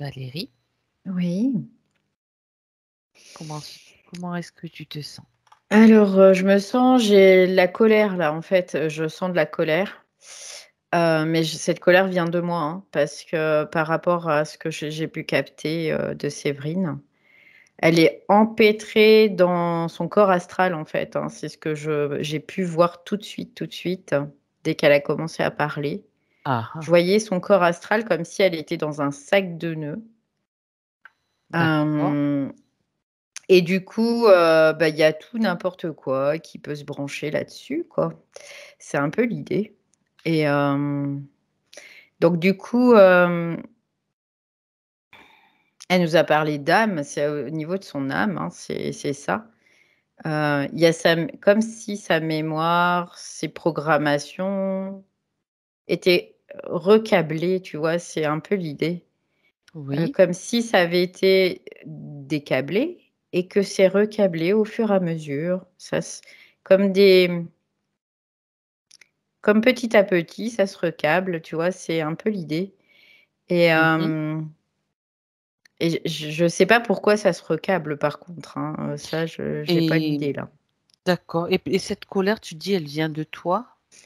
Valérie, Oui. comment, comment est-ce que tu te sens? Alors, j'ai la colère là, en fait, je sens de la colère, mais cette colère vient de moi, hein, parce que par rapport à ce que j'ai pu capter, de Séverine, elle est empêtrée dans son corps astral, en fait, hein. C'est ce que j'ai pu voir tout de suite, dès qu'elle a commencé à parler. Ah, Je ah, voyais son corps astral comme si elle était dans un sac de nœuds. d'accord. Hem Et du coup, bah, il y a tout n'importe quoi qui peut se brancher là-dessus, quoi. C'est un peu l'idée et donc du coup, elle nous a parlé d'âme, c'est au niveau de son âme, hein, c'est ça. Il y a comme si sa mémoire, ses programmations étaient recablées, tu vois? C'est un peu l'idée. Oui, Comme si ça avait été décablé et que c'est recablé au fur et à mesure. Ça s comme des Comme petit à petit, ça se recable, tu vois? C'est un peu l'idée et mhm. je sais pas pourquoi ça se recable par contre, hein, ça je j'ai pas Et l'idée là. d'accord. Et cette colère, tu dis, elle vient de toi?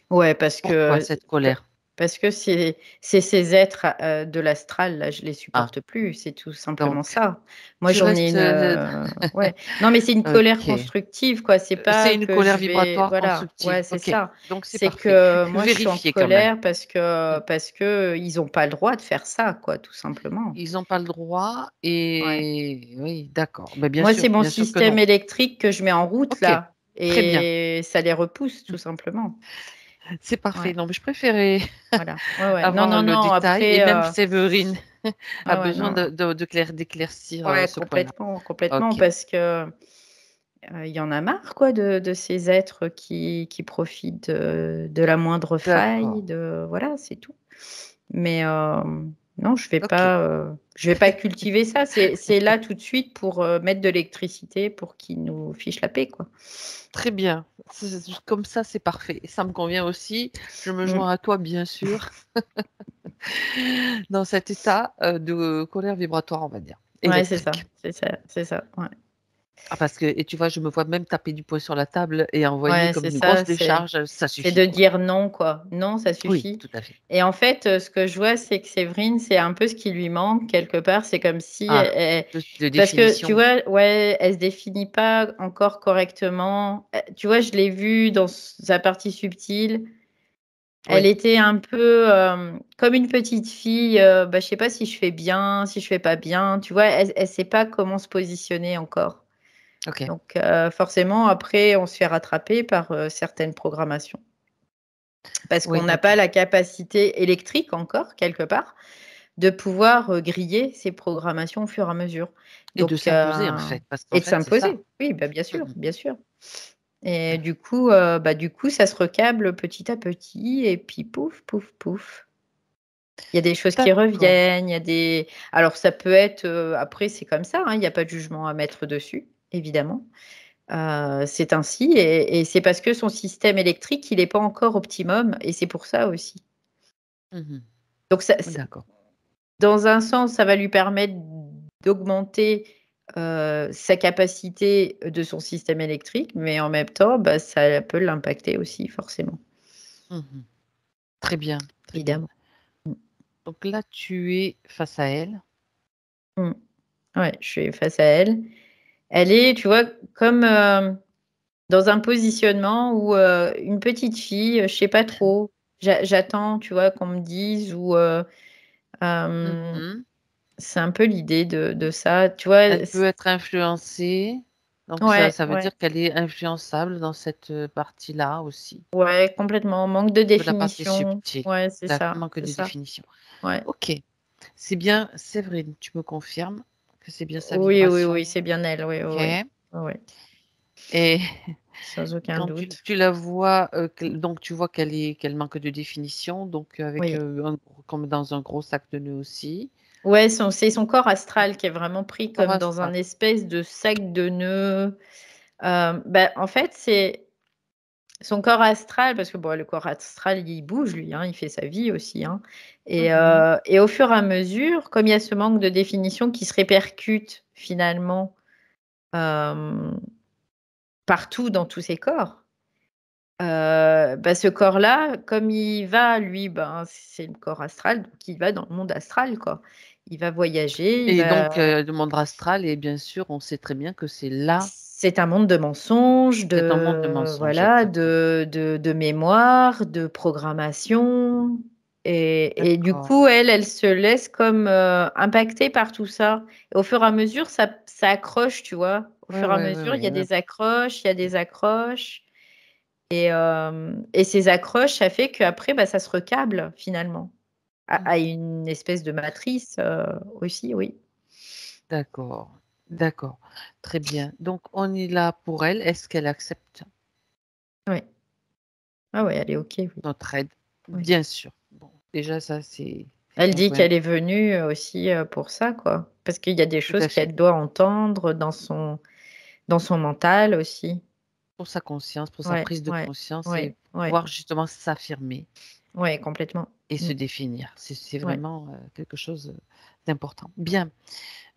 Ouais, Pourquoi cette pa colère? parce que c'est ces êtres, de l'astral là, je les Ah, supporte plus, c'est tout simplement donc ça. Moi tu j'en ai restes. une, ouais. Non mais c'est une colère Ok. constructive quoi, c'est C'est pas une que colère je vais vibratoire voilà, constructive. ouais, c'est Ok. ça. Donc c'est C'est parfait. que Je veux moi je suis en vérifier quand même. colère Mm. parce que ils ont pas le droit de faire ça quoi, tout simplement. Ils n'ont pas le droit Ouais. et oui, d'accord. Mais Moi, c'est mon bien sûr que système non. électrique que je mets en route Ok. là Très bien. et ça les repousse tout simplement. C'est parfait. Ouais, Non, mais je préférais voilà. Ouais, ouais. Non, avoir non, le non, détail et après, même Séverine a ouais, ouais, besoin non. d'éclaircir Ouais, ce point-là. complètement, complètement Ok, parce que, il y en a marre quoi de ces êtres qui profitent de la moindre faille, d'accord. voilà, c'est tout. Mais, non, Ok, je vais pas cultiver ça. C'est là tout de suite pour, mettre de l'électricité pour qu'ils nous fichent la paix, quoi. très bien. Comme ça, c'est parfait. Ça me convient aussi. Je me Mmh. joins à toi, bien sûr, dans cet état de colère vibratoire, on va dire, Ouais, c'est ça, électrique. c'est ça, c'est ça, ouais. Ah, parce que, et tu vois, je me vois même taper du poing sur la table et envoyer Ouais, comme c'est une grosse ça, décharge. Ça c'est suffit, de quoi. dire non, quoi. Non, ça Oui, suffit tout à fait. et en fait, ce que je vois, c'est que Séverine, c'est un peu ce qui lui manque quelque part. C'est comme si Ah, elle de parce que tu définition. vois, ouais, elle se définit pas encore correctement. Tu vois, je l'ai vue dans sa partie subtile. Elle Oui, était un peu, comme une petite fille, bah, je sais pas si je fais bien, si je fais pas bien, tu vois? Elle sait pas comment se positionner encore. ok. Donc forcément après on se fait rattraper par, certaines programmations. Parce qu'on Oui, n'a donc, pas la capacité électrique encore quelque part, de pouvoir, griller ces programmations au fur et à mesure. et de Donc s'imposer, en fait, parce qu'en et de fait, c'est ça. s'imposer. Oui, bah, bien sûr, Mhm. bien sûr. Et du coup ça se recable petit à petit et puis pouf, pouf, pouf. Il y a des choses qui D'accord. reviennent, il y a des alors ça peut être, après c'est comme ça, hein, il y a pas de jugement à mettre dessus, évidemment. C'est ainsi et c'est parce que son système électrique, il est pas encore optimum et c'est pour ça aussi. Mhm. Donc ça c D'accord. dans un sens, ça va lui permettre d'augmenter, sa capacité de son système électrique, mais en même temps, bah, ça peut l'impacter aussi forcément, Mhm. Très bien, très bien. évidemment. Mmh. Donc là, tu es face à elle. Mmh. Ouais, je suis face à elle. Elle est, tu vois, comme, dans un positionnement où, une petite fille, je sais pas trop, j'attends, tu vois, qu'on me dise ou, hem, Mhm. c'est un peu l'idée de ça, tu vois? Elle peut être influencée. Donc Ouais, ça veut ouais, dire qu'elle est influençable dans cette partie-là aussi, ouais, complètement, manque de de la partie définition. subtile. Ouais, c'est ça, Manque c'est de ça. définition. Ouais. Ok, c'est bien Séverine, tu me confirmes que c'est bien sa Oui, oui, oui, vibration. c'est bien elle, oui, oui, Ok. oui. Oui, oui, Et sans aucun quand doute. tu la vois, donc tu vois qu'elle manque de définition, donc avec Oui. comme dans un gros sac de nœuds aussi. Ouais, c'est son corps astral qui est vraiment pris Corps comme dans un astral. espèce de sac de nœuds. Bah, en fait, c'est Son corps astral, parce que bon, le corps astral, il bouge, lui, hein, il fait sa vie aussi, hein. Mhm. Et au fur et à mesure, comme il y a ce manque de définition qui se répercute finalement euh, partout dans tous ses corps, bah, ce corps-là, comme il va, lui, ben, c'est le corps astral, donc il va dans le monde astral, quoi. Il va voyager, il Et va... donc, le monde astral, et bien sûr, on sait très bien que c'est là, C'est un monde de mensonges, c'est un monde de de mensonges, voilà, exactement. de mémoire, de programmation. Et du D'accord, coup, elle se laisse comme impacter par tout ça. Et au fur et à mesure, ça accroche, tu vois. Au ouais, fur et à ouais, ouais, mesure, il y ouais, a ouais. des accroches, il y a des accroches. Et ces accroches, ça fait qu'après, bah, ça se recable finalement à Mhm. une espèce de matrice aussi, oui. D'accord, d'accord, très bien. Donc, on est là pour elle. Est-ce qu'elle accepte Oui. Ah ouais, elle est OK, oui. notre aide? Oui. Bien sûr. Bon, déjà, ça, c'est Elle un dit point qu'elle est venue aussi pour ça, quoi. Parce qu'il y a des tout choses à fait. qu'elle doit entendre dans son mental aussi. Pour sa conscience, pour sa Ouais, prise de ouais, conscience et ouais, ouais, pouvoir justement s'affirmer ouais, complètement. et Mm, se définir. C'est ouais. vraiment quelque chose d'important. Bien.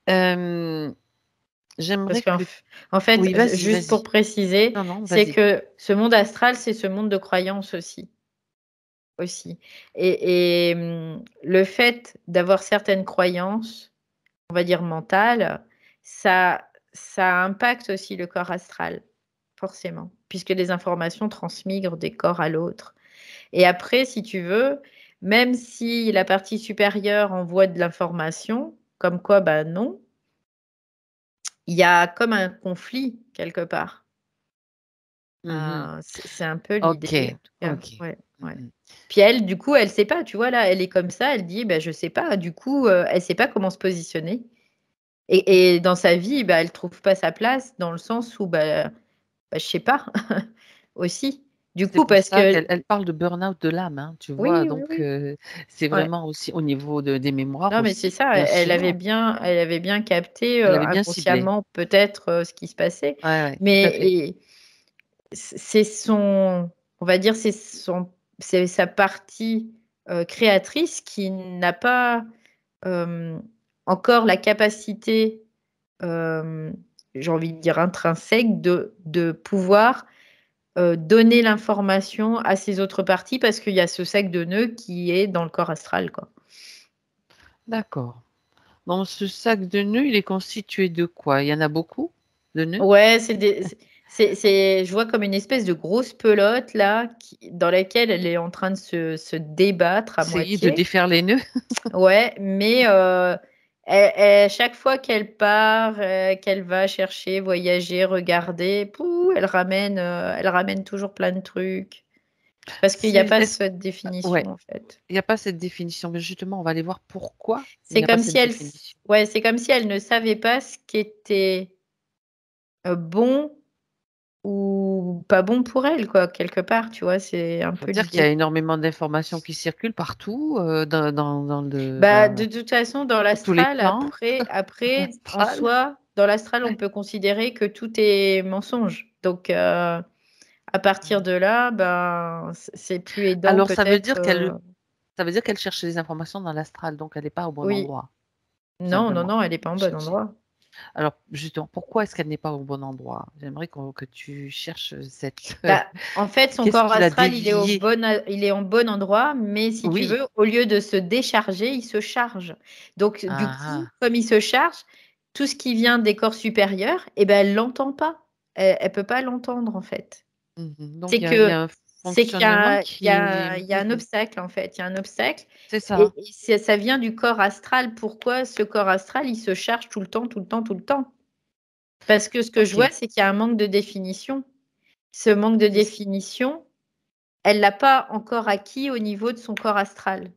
Euh, Parce j'aimerais qu'en que... en fait, Oui, vas-y, juste pour vas-y. préciser, Non, non, c'est vas-y. que ce monde astral, c'est ce monde de croyances aussi. Aussi. Le fait d'avoir certaines croyances, on va dire mentales, ça impacte aussi le corps astral, forcément, puisque les informations transmigrent des corps à l'autre. Et après, si tu veux, même si la partie supérieure envoie de l'information, comme quoi, bah non, il y a comme un conflit quelque part. Mhm. C'est un peu Ok, l'idée, en tout cas. ok. Ouais, ouais. Mhm. Puis elle, du coup, elle sait pas, tu vois, là, elle est comme ça, elle dit, bah, je sais pas, du coup, elle sait pas comment se positionner. Et dans sa vie, bah, elle trouve pas sa place dans le sens où, bah, je sais pas, aussi. Du C'est coup, pour parce ça que, qu'elle parle de burn-out de l'âme, hein, tu vois. oui, oui, Donc, oui. c'est Ouais. vraiment aussi au niveau des mémoires Non, mais c'est aussi, ça, bien sûr. elle avait bien capté Elle avait bien ciblé. inconsciemment peut-être ce qui se passait. Ouais, ouais, tout à Mais fait. c'est on va dire, c'est sa partie créatrice qui n'a pas euh, encore la capacité, euh, j'ai envie de dire intrinsèque, de pouvoir donner l'information à ses autres parties parce qu'il y a ce sac de nœuds qui est dans le corps astral, quoi. D'accord. Dans ce sac de nœuds, il est constitué de quoi? Il y en a beaucoup de nœuds? Ouais, je vois comme une espèce de grosse pelote là, dans laquelle elle est en train de se débattre à Essayer de moitié. défaire les nœuds? Ouais, mais chaque fois qu'elle part, qu'elle va chercher, voyager, regarder, pouh, elle ramène toujours plein de trucs. Parce qu'il n'y a C'est, pas est-ce- cette définition, ouais, en fait. il n'y a pas cette définition. Mais justement, on va aller voir pourquoi il C'est n'y a pas comme si cette définition. ouais, c'est comme si elle ne savait pas ce qui était bon ou pas bon pour elle, quoi, quelque part, tu vois, c'est un peu C'est-à-dire qu'il y a l'idée. énormément d'informations qui circulent partout, Bah, de toute façon, dans sur tous les l'astral, plans après, en astral. soi, dans l'astral, on Ouais. peut considérer que tout est mensonge. Donc, à partir de là, ben, c'est plus aidant Alors, ça veut peut-être. dire qu'elle cherche les informations dans l'astral, donc elle n'est pas au bon Oui, endroit, tout non, non, simplement. non, elle n'est pas en Elle bon cherchait. endroit. Alors, justement, pourquoi est-ce qu'elle n'est pas au bon endroit? J'aimerais que tu cherches cette... Bah, en fait, son Qu'est-ce corps qui l'a astral, dévié? il est en bon endroit, mais si tu Oui. veux, au lieu de se décharger, il se charge. Donc, du coup, Ah, comme il se charge, tout ce qui vient des corps supérieurs, eh ben, elle l'entend pas. Elle peut pas l'entendre, en fait. mhm. Donc, C'est il y que a un c'est qu'il y fonctionnement a, qui... il y a un Mhm. obstacle, en fait. Il y a un obstacle. C'est ça. Ça vient du corps astral. Pourquoi ce corps astral, il se charge tout le temps, tout le temps, tout le temps? Parce que ce que je vois, OK. c'est qu'il y a un manque de définition. Ce manque de C'est définition, elle l'a pas encore acquis au niveau de son corps astral.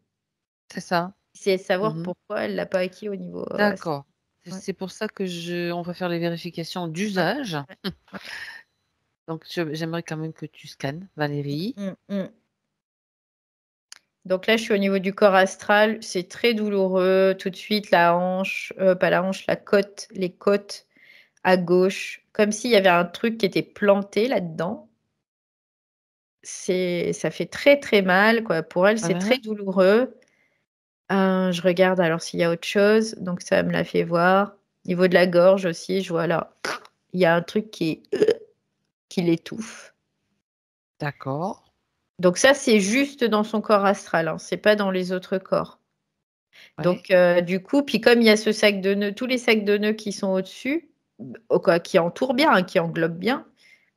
c'est ça. C'est savoir Mhm. pourquoi elle l'a pas acquis au niveau astral. D'accord. Ouais, C'est pour ça que on va faire les vérifications ouais, d'usage. ouais, ouais. Donc, j'aimerais quand même que tu scannes, Valérie. Mm, mm. Donc là, je suis au niveau du corps astral. C'est très douloureux. Tout de suite, la hanche, pas la hanche, la côte, les côtes à gauche, comme s'il y avait un truc qui était planté là-dedans. ça fait très, très mal, quoi. Pour elle, c'est très Ouais, douloureux. Je regarde alors s'il y a autre chose, donc ça me l'a fait voir. Niveau de la gorge aussi, je vois là, il y a un truc qui l'étouffe. d'accord. Donc ça, c'est juste dans son corps astral, hein, c'est pas dans les autres corps. Ouais, Donc du coup, puis comme il y a ce sac de nœuds, tous les sacs de nœuds qui sont au-dessus, quoi, qui entourent bien, hein, qui englobent bien,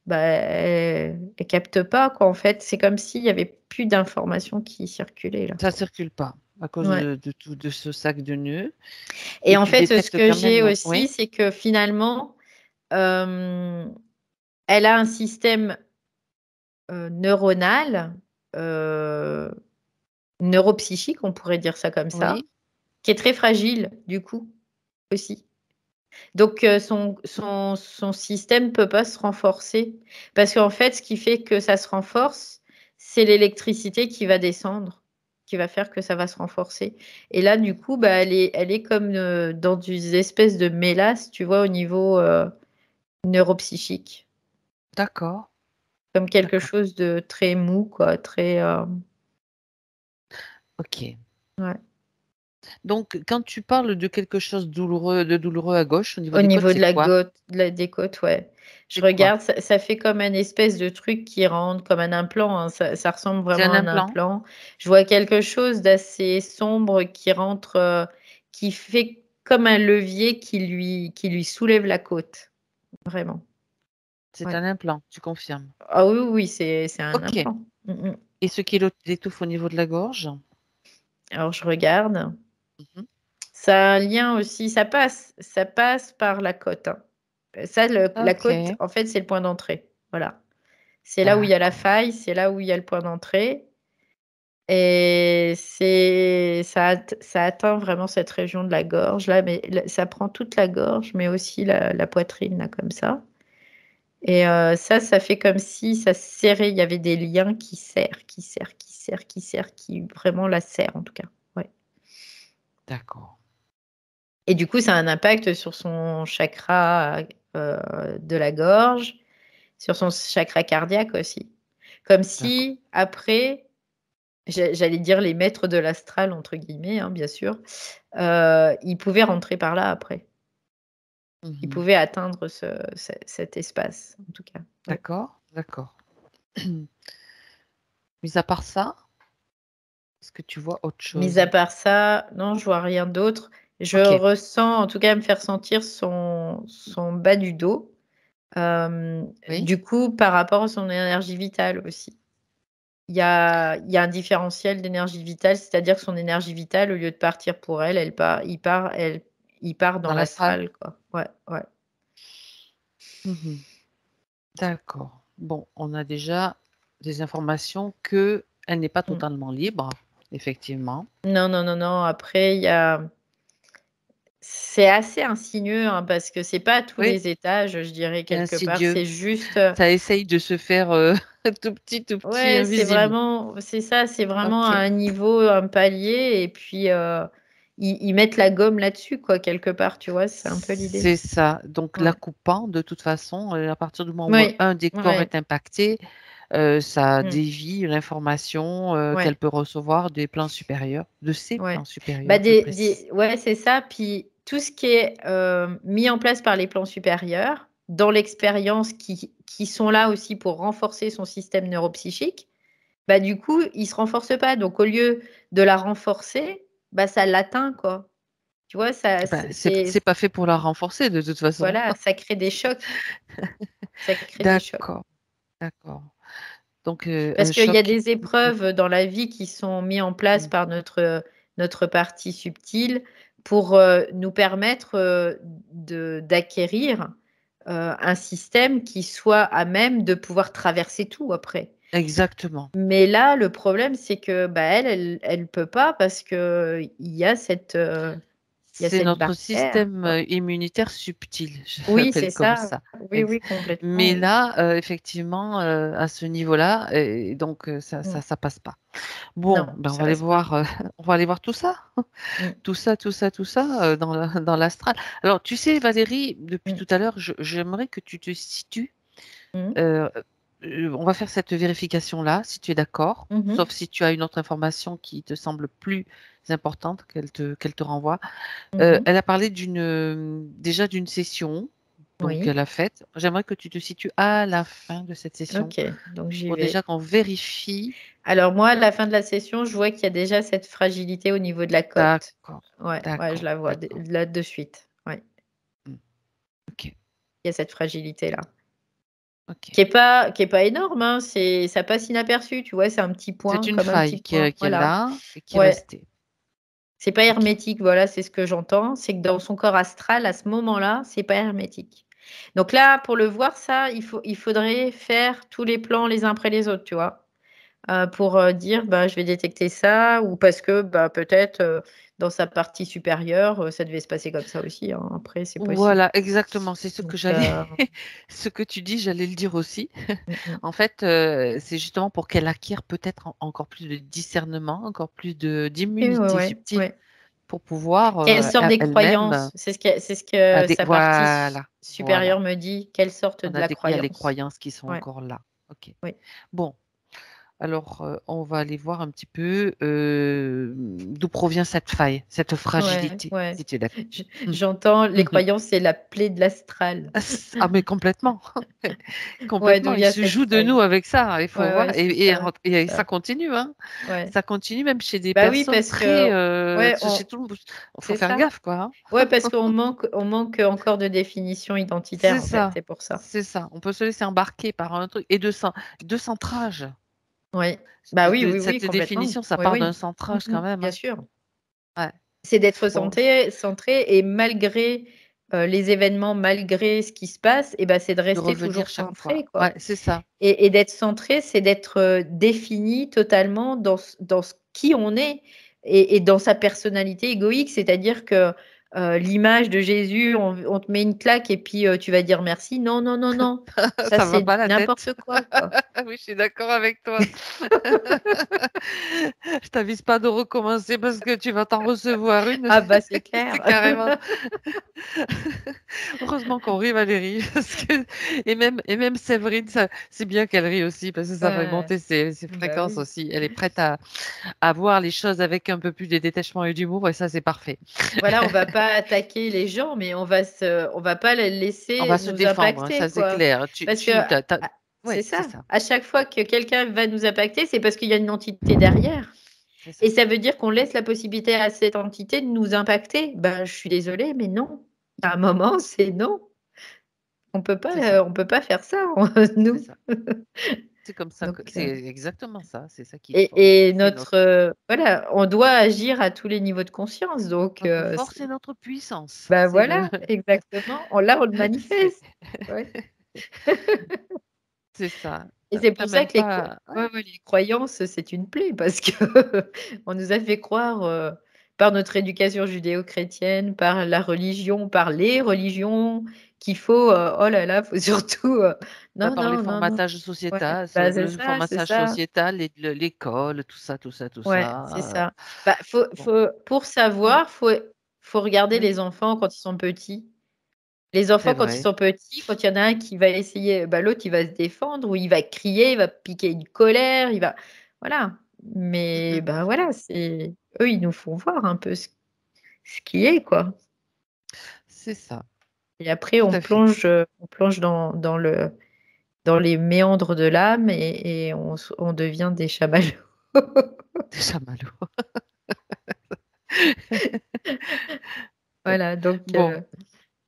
bah, elle capte pas, quoi, en fait. C'est comme s'il y avait plus d'informations qui circulaient là. ça circule pas à cause Ouais. de ce sac de nœuds Et et en tu fait, ce détectes que quand j'ai même aussi, oui, c'est que finalement, hem, elle a un système, neuronal, heu, neuropsychique, on pourrait dire ça comme ça, oui, qui est très fragile, du coup, aussi. Donc son système peut pas se renforcer parce qu'en fait, ce qui fait que ça se renforce, c'est l'électricité qui va descendre, qui va faire que ça va se renforcer et là, du coup, bah, elle est comme, dans une espèce de mélasse, tu vois, au niveau, neuropsychique. d'accord, Comme quelque d'accord. chose de très mou, quoi, très, OK. ouais. Donc quand tu parles de quelque chose de douloureux à gauche, au niveau Au des côtes, niveau de c'est la quoi? côte, des côtes, ouais. Je C'est quoi? regarde, ça fait comme un espèce de truc qui rentre, comme un implant, hein, ça ressemble C'est vraiment un à un implant? implant. Je vois quelque chose d'assez sombre qui rentre, qui fait comme un levier qui lui soulève la côte, vraiment, C'est ouais. un implant, tu confirmes? Ah oui, oui, oui, c'est un OK. implant. Mmh mh. Et ce qui l'étouffe au niveau de la gorge? Alors je regarde. Mmh. Ça a un lien aussi, ça passe par la côte, hein. Ça, la côte, OK, en fait, c'est le point d'entrée. Voilà. C'est là où il y a la d'accord. faille, c'est là où il y a le point d'entrée et ça atteint vraiment cette région de la gorge là, mais ça prend toute la gorge, mais aussi la poitrine là, comme ça et ça fait comme si ça serrait, il y avait des liens qui serrent, qui serrent, qui serrent, qui serrent, qui vraiment la serrent en tout cas. Ouais. D'accord. Et du coup, ça a un impact sur son chakra, de la gorge, sur son chakra cardiaque aussi. Comme D'accord. si après, j'allais dire «les maîtres de l'astral» entre guillemets, hein, bien sûr, ils pouvaient rentrer par là après. Ils Mmh. pouvaient atteindre cet espace, en tout cas. Ouais. D'accord, d'accord. Mis à part ça, est-ce que tu vois autre Mis chose? à part ça, non, je vois rien d'autre. Je OK, ressens, en tout cas, me faire sentir son bas du dos, oui, du coup, par rapport à son énergie vitale aussi. Il y a un différentiel d'énergie vitale, c'est-à-dire que son énergie vitale, au lieu de partir pour elle, il part dans dans la salle? l'astral, quoi. Ouais, ouais. Mmh. D'accord. Bon, on a déjà des informations qu'elle n'est pas Mmh. totalement libre, effectivement. Non, non, non, non, après c'est assez insinueux, hein, parce que c'est pas à tous Oui, les étages, je dirais, c'est quelque part. insidieux. C'est juste, Ça essaye de se faire, tout petit, ouais, invisible. c'est ça, c'est vraiment à OK. un niveau, un palier et puis, ils mettent la gomme là-dessus, quoi, quelque part, tu vois? C'est un peu l'idée. C'est ça. Donc la Ouais. coupant de toute façon, à partir du moment où Oui, un des corps ouais, est impacté, ça mmh, dévie l'information, ouais. qu'elle peut recevoir des plans supérieurs, de ses Ouais. plans Bah, supérieurs, je des précise. des ouais, c'est ça. Puis tout ce qui est, mis en place par les plans supérieurs, dans l'expérience qui sont là aussi pour renforcer son système neuropsychique, bah, du coup, il se renforce pas. Donc au lieu de la renforcer, bah, ça l'atteint, quoi. Tu vois? Ça Bah, c'est c'est pas fait pour la renforcer de toute façon. voilà, ça crée des chocs, ça crée des chocs. D'accord, d'accord. Donc un Parce qu'il y a choc des épreuves dans la vie qui sont mis en place mmh, par notre partie subtile pour, nous permettre, d'acquérir, un système qui soit à même de pouvoir traverser tout après. exactement. Mais là, le problème, c'est que, bah, elle peut pas parce qu'il y a il y a C'est cette notre barrière, système, quoi. immunitaire subtil, je Oui, l'appelle c'est comme ça. ça. Oui, Ex oui, complètement, Mais oui. là, effectivement, à ce niveau-là et donc Mmh. ça passe pas. Bon, Non, ben, on va ça aller passe pas. voir, on va aller voir tout ça. Mmh. Tout ça, tout ça, tout ça, dans l'astral. Alors tu sais Valérie, depuis Mmh. tout à l'heure, j'aimerais que tu te situes, Mmh. heu, on va faire cette vérification-là, si tu es d'accord, Mhm. sauf si tu as une autre information qui te semble plus importante qu'elle te renvoie. Mhm. Elle a parlé déjà d'une session, donc Oui, elle a faite. J'aimerais que tu te situes à la fin de cette session ok, donc j'y pour déjà vais. qu'on vérifie. Alors moi, à la fin de la session, je vois qu'il y a déjà cette fragilité au niveau de la côte. D'accord, Ouais, ouais, je d'accord, la vois d'accord. là de suite. Ouais, Mm, ok, il y a cette fragilité-là. ok. Qui est pas énorme, hein, ça passe inaperçu, tu vois? C'est un petit C'est point, une comme un petit faille point, qui est voilà. là et qui est Ouais, restée. c'est pas Ok. hermétique, voilà, c'est ce que j'entends. C'est que dans son corps astral, à ce moment-là, c'est pas hermétique. Donc là, pour le voir ça, il faudrait faire tous les plans les uns après les autres, tu vois? Pour, dire: «Bah, je vais détecter ça» ou parce que, bah, peut-être, dans sa partie supérieure, ça devait se passer comme ça aussi, hein, après c'est possible. Voilà, exactement. C'est ce Donc que j'allais, ce que tu dis, j'allais le dire aussi. mmh mh. En fait, c'est justement pour qu'elle acquiert peut-être encore plus de discernement, encore plus Oui, ouais, d'immunité ouais, subtile ouais. pour pouvoir Qu'elle sorte des elle-même croyances, c'est ce que sa partie voilà, voilà, supérieure me dit, qu'elle sorte en de la adéquat à les croyance. croyances qui sont Ouais, encore là. Ok. oui. Bon, alors on va aller voir un petit peu d'où provient cette faille, cette Ouais, fragilité, ouais. si tu es d'accord. Je j'entends les croyances, c'est la plaie de l'astral. Ah mais complètement, Ouais, d'où complètement. Il vient se cette joue de nous faille? avec ça, il faut Ouais, voir ouais, c'est ça, c'est et ça ça. continue, hein. Ouais. Ça continue même chez des Bah oui, personnes parce très, que ouais, chez tout le monde. Faut c'est faire ça. gaffe quoi, hein. Ouais, parce qu'on manque encore de définition identitaire, en fait, c'est pour ça. C'est ça. On peut se laisser embarquer par un truc et de centrage. Oui. Bah oui, oui, oui, Cette complètement. définition, ça Oui, part d'un oui. centrage quand même, Bien hein. sûr. Ouais. C'est d'être Bon, centré et malgré, les événements, malgré ce qui se passe et ben c'est de de rester revenir toujours chaque fois. centré, Ouais, quoi. c'est ça. Et d'être centré, c'est d'être, défini totalement dans ce qui on est et dans sa personnalité égoïque. C'est-à-dire que, l'image de Jésus, on te met une claque et puis, tu vas dire merci. Non, non, non, non. Ça, Ça va c'est pas la tête. n'importe quoi, quoi. Oui, je suis d'accord avec toi. Je t'avise pas de recommencer parce que tu vas t'en recevoir une. Ah bah, c'est clair. C'est carrément. Heureusement qu'on rit Valérie parce que et même Séverine, c'est bien qu'elle rit aussi parce que ça fait Ouais. monter ses Bah fréquences oui. aussi. Elle est prête à voir les choses avec un peu plus de détachement et d'humour et ça, c'est parfait. Voilà, on va pas attaquer les gens, mais on va pas les On laisser va se nous défendre, hein, impacter, ça c'est quoi. clair. Parce que Ouais, c'est c'est ça. ça. À chaque fois que quelqu'un va nous impacter, c'est parce qu'il y a une entité derrière C'est et ça. ça veut dire qu'on laisse la possibilité à cette entité de nous impacter. Ben, je suis désolée, mais non. À un moment, c'est non. C'est ça. On peut pas faire ça, C'est nous. ça. C'est comme ça que Donc c'est exactement ça. C'est ça qu'il faut. et C'est notre, notre voilà, on doit agir à tous les niveaux de conscience, donc notre force et notre puissance. bah, C'est le voilà, exactement. On le c'est manifeste. Ouais. c'est ça. Et c'est Tu pour ça même que pas ouais, ouais, ouais, les croyances, c'est une plaie parce que on nous a fait croire, par notre éducation judéo-chrétienne, par la religion, par les religions, qu'il faut, oh là là, faut surtout, non, par les non, non, non. formatages Ouais, sociétal, bah, c'est le ça, c'est formatage ça. sociétal, l'école, tout ça, tout ça, tout Ouais, c'est ça. ça. Bah, Bon, pour mmh, savoir, faut regarder oui, les enfants quand ils sont petits. Les c'est enfants, quand ils vrai. sont petits, quand il y en a un qui va essayer, bah, l'autre, il va se défendre ou il va crier, il va piquer une colère, il va voilà. Mmh Mais mh. bah, voilà, c'est eux, ils nous font voir un peu ce qui est, quoi C'est ça, et après tout à fait. on plonge dans les méandres de l'âme et on devient des chamallows. Des chamallows. Voilà, donc Bon,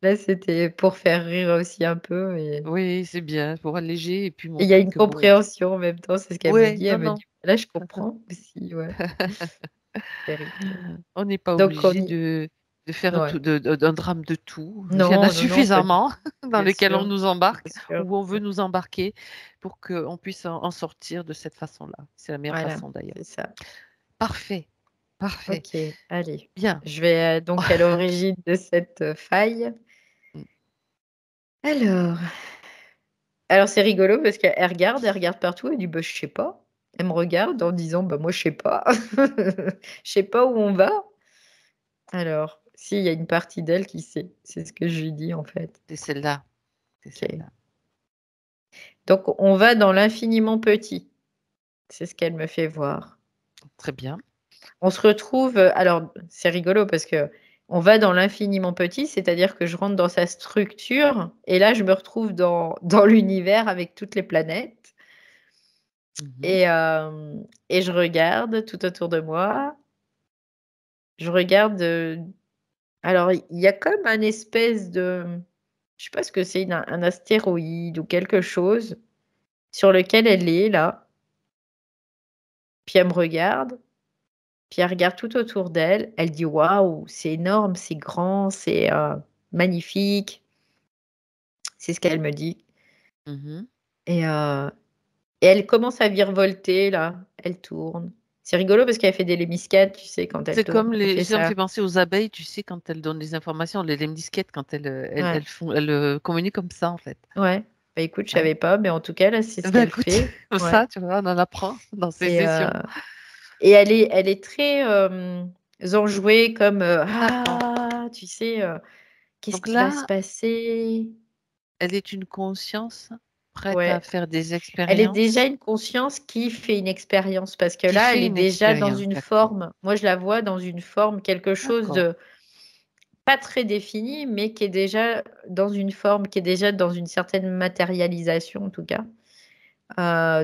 là, c'était pour faire rire aussi un peu et oui, c'est bien pour alléger et puis il y a montrer une que bon compréhension en même temps, c'est ce qu'elle me ouais, dit. non, Elle me non, dit: «Là, je comprends aussi, ouais, c'est rigolo». on n'est pas Donc on obligé y de faire ouais. tout d'un drame de tout. Il y en a Non, non, non, pas du suffisamment dans bien lesquels on sûr, nous bien embarque, sûr, où on veut bien nous embarquer pour qu'on puisse en sortir de cette façon-là. C'est la meilleure voilà, façon d'ailleurs. c'est ça. Parfait, parfait. OK, allez. Bien. Je vais, donc à l'origine de cette, faille. Mmh. Alors c'est rigolo parce elle regarde partout, elle dit: «Bah, je sais pas». Elle me regarde en disant: «Bah, moi, je sais pas. Je sais pas où on va». Alors, si, il y a une partie d'elle qui sait. C'est ce que je lui dis, en fait. C'est celle-là, c'est OK. celle-là. Donc on va dans l'infiniment petit. C'est ce qu'elle me fait voir. Très bien. On se retrouve, alors c'est rigolo parce qu'on va dans l'infiniment petit, c'est-à-dire que je rentre dans sa structure et là je me retrouve dans l'univers avec toutes les planètes Mmh. et je regarde tout autour de moi. Je regarde, alors il y a comme un espèce de je sais pas ce que c'est, un astéroïde ou quelque chose sur lequel elle est là, puis elle me regarde. Puis elle regarde tout autour d'elle, elle dit: «Waouh, c'est énorme, c'est grand, c'est, magnifique». C'est ce qu'elle me dit Mmh. et heu et elle commence à virevolter là, elle tourne. C'est rigolo parce qu'elle fait des lémiscades, tu sais, quand elle C'est tourne, comme elle les fait ça me ça. fait penser aux abeilles, tu sais, quand elles donnent des informations, les disquettes quand Ouais, elles communiquent comme ça, en fait. ouais. Bah, écoute, je Ouais. savais pas, mais en tout cas là, c'est ce Bah, qu'elle écoute, fait. comme Ouais ça, tu vois, on en apprend dans ces et sessions. et elle est très, enjouée comme, D'accord. «Ah!» tu sais, «Qu'est-ce Donc qui va se là, passer?» elle est une conscience prête à Ouais. faire des Elle est déjà expériences, une conscience qui fait une expérience parce que qui là, elle fait est une déjà dans expérience, une d'accord, forme. Moi, je la vois dans une forme, quelque chose d'accord. de pas très défini, mais qui est déjà dans une forme, qui est déjà dans une certaine matérialisation, en tout cas.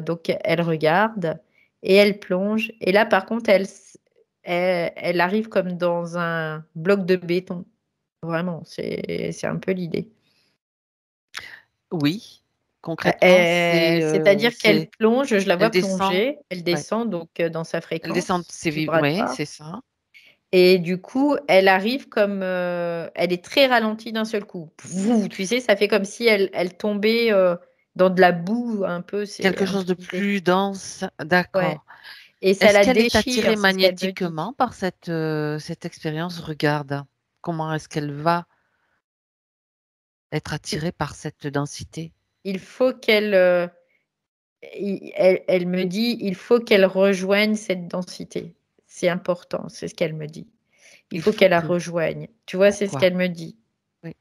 Donc elle regarde et elle plonge et là, par contre, elle arrive comme dans un bloc de béton. Vraiment, c'est un peu l'idée. Oui, concrètement, C'est-à-dire qu'elle plonge, je la elle vois descend, plonger, elle ouais, descend donc dans sa elle descend fréquence, c'est ouais, vibratoire c'est ça. et du coup, elle arrive comme, elle est très ralentie d'un seul coup. Vouf, tu sais, ça fait comme si elle tombait, dans de la boue un peu, c'est Quelque un chose peu de l'idée. plus dense, Ouais d'accord. et ça Est-ce la qu'elle est déchire, attirée c'est ce qu'elle me dit. magnétiquement par cette expérience? Regarde, comment est-ce qu'elle va être I attirée par cette densité? il faut qu'elle, elle me dit: «Il faut qu'elle rejoigne cette densité». C'est important, c'est ce qu'elle me dit. Il Il faut faut qu'elle la que rejoigne. Tu vois, c'est ce pourquoi? qu'elle me dit. Oui,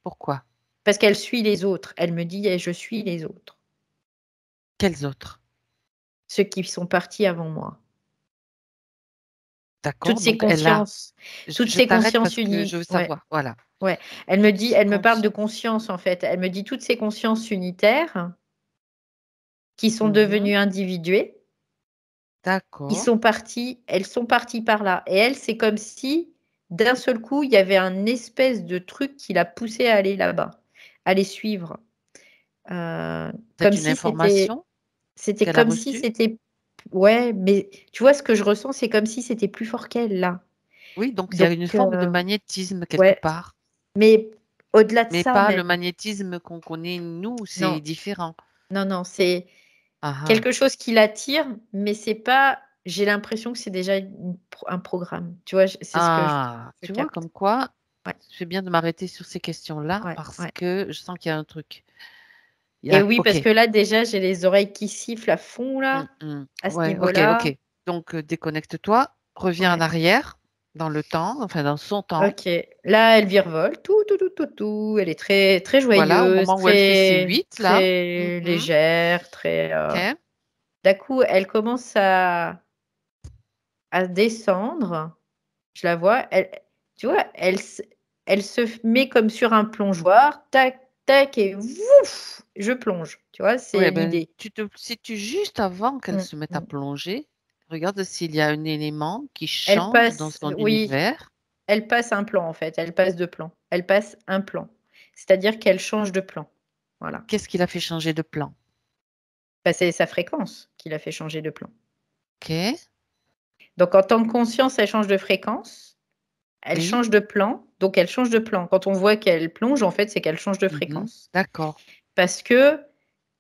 pourquoi? Parce qu'elle suit les autres. Elle me dit: «Eh, je suis les autres, Quels autres? ceux qui sont partis avant moi». Toutes D'accord, ces donc elle a consciences, toutes je ces t'arrête consciences parce que je unies veux ouais, savoir, voilà. ouais. Toutes ces Elle me parle de consciences. conscience, en fait. Elle me dit: «Toutes ces consciences unitaires qui sont Mmh. devenues individuées, D'accord, elles sont parties par là» et elle, c'est comme si, d'un seul coup, il y avait un espèce de truc qui l'a poussée à aller là-bas, à les suivre. Heu, comme c'est une si c'était information c'était qu'elle a comme si reçue? c'était ouais, mais tu vois, ce que je ressens, c'est comme si c'était plus fort qu'elle, là. Oui, donc il y a Donc une forme de magnétisme quelque ouais, part, mais au-delà de mais ça pas le même, magnétisme qu'on connaît nous, c'est non, différent. non, non, c'est Ah ah. quelque chose qui l'attire, mais c'est pas j'ai l'impression que c'est déjà une un programme, tu vois? C'est ce que Ah, je tu vois capte. comme quoi, Ouais, c'est bien de m'arrêter sur ces questions-là ouais, parce ouais que je sens qu'il y a un truc. Il y et a oui, OK. parce que là, déjà, j'ai les oreilles qui sifflent à fond, Mmh là, mh. à ce Ouais, OK, OK. niveau-là. Donc déconnecte-toi, reviens en Ouais. arrière dans le temps, enfin dans son temps. OK. Là, elle virevolte, tout, tout, tout, tout, tout. Elle est très très Voilà, au joyeuse, moment où elle fait ses très 8 là. très Mmh. légère, très, OK. d'un coup, elle commence à descendre. Je la vois, tu vois, elle se met comme sur un plongeoir, tac, tac et vouf! Je plonge. Tu vois? C'est Ouais, ben, l'idée. tu te situes juste avant qu'elle Mmh, se mette à mmh. plonger. Regarde s'il y a un élément qui Elle change dans passe son oui, univers. elle passe un plan, en fait, elle passe 2 plans. Elle passe un plan. C'est-à-dire qu'elle change de plan. Voilà. Qu'est-ce qui l'a fait changer de plan? Bah, c'est sa fréquence qui l'a fait changer de plan. OK, Donc en tant que conscience, elle change de fréquence, elle oui. change de plan, donc elle change de plan. Quand on voit qu'elle plonge, en fait, c'est qu'elle change de Mmh. fréquence. D'accord. Parce que,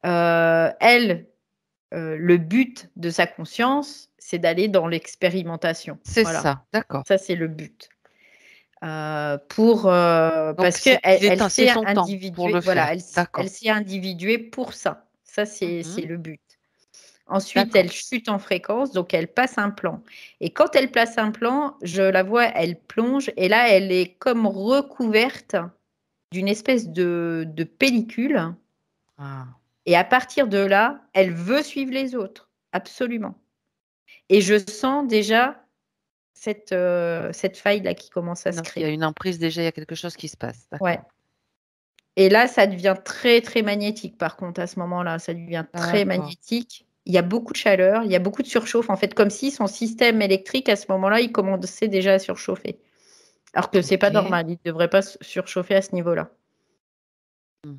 elle, le but de sa conscience, c'est d'aller dans l'expérimentation. C'est Voilà, ça, d'accord. ça c'est le but. Pour, Donc parce qu'elle elle c'est s'est son temps pour individuée le voilà, faire. elle D'accord. s'est individuée pour ça. Ça c'est Mmh. le but. Ensuite, D'accord. elle chute en fréquence, donc elle passe un plan et quand elle place un plan, je la vois, elle plonge et là, elle est comme recouverte d'une espèce de pellicule Ah. Et à partir de là, elle veut suivre les autres, absolument. Et je sens déjà cette faille-là qui commence à se Donc il y a créer. une emprise déjà, il y a quelque chose qui se passe, Ouais. d'accord. Et là, ça devient très, très magnétique par contre à ce moment-là, ça devient très D'accord, magnétique. Il y a beaucoup de chaleur, il y a beaucoup de surchauffe en fait, comme si son système électrique à ce moment-là, il commençait déjà à surchauffer. Alors que c'est pas OK. normal, il devrait pas surchauffer à ce niveau-là. Mmh.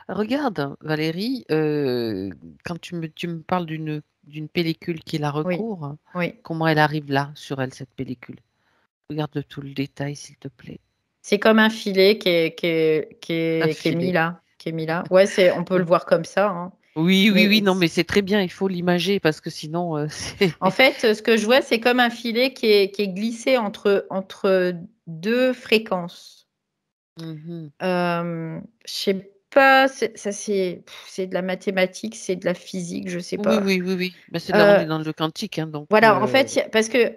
Regarde Valérie, quand tu me parles d'une pellicule qui la Oui, recouvre, oui. comment elle arrive là, sur elle, cette pellicule? Regarde tout le détail, s'il te plaît. C'est comme un filet Un qui est mis filet. là, qui est mis là. Ouais, c'est on peut le Ouais. voir comme ça, hein, Oui, oui, mais oui, non, mais c'est très bien, il faut l'imager parce que sinon, c'est en fait, ce que je vois, c'est comme un filet qui est glissé entre 2 fréquences. Mmh. Je sais pas, c'est de la mathématique, c'est de la physique, je sais Oui, pas. oui, oui, oui. Bah, c'est là, on Heu, est dans le quantique, hein, donc voilà, en fait, il y a parce que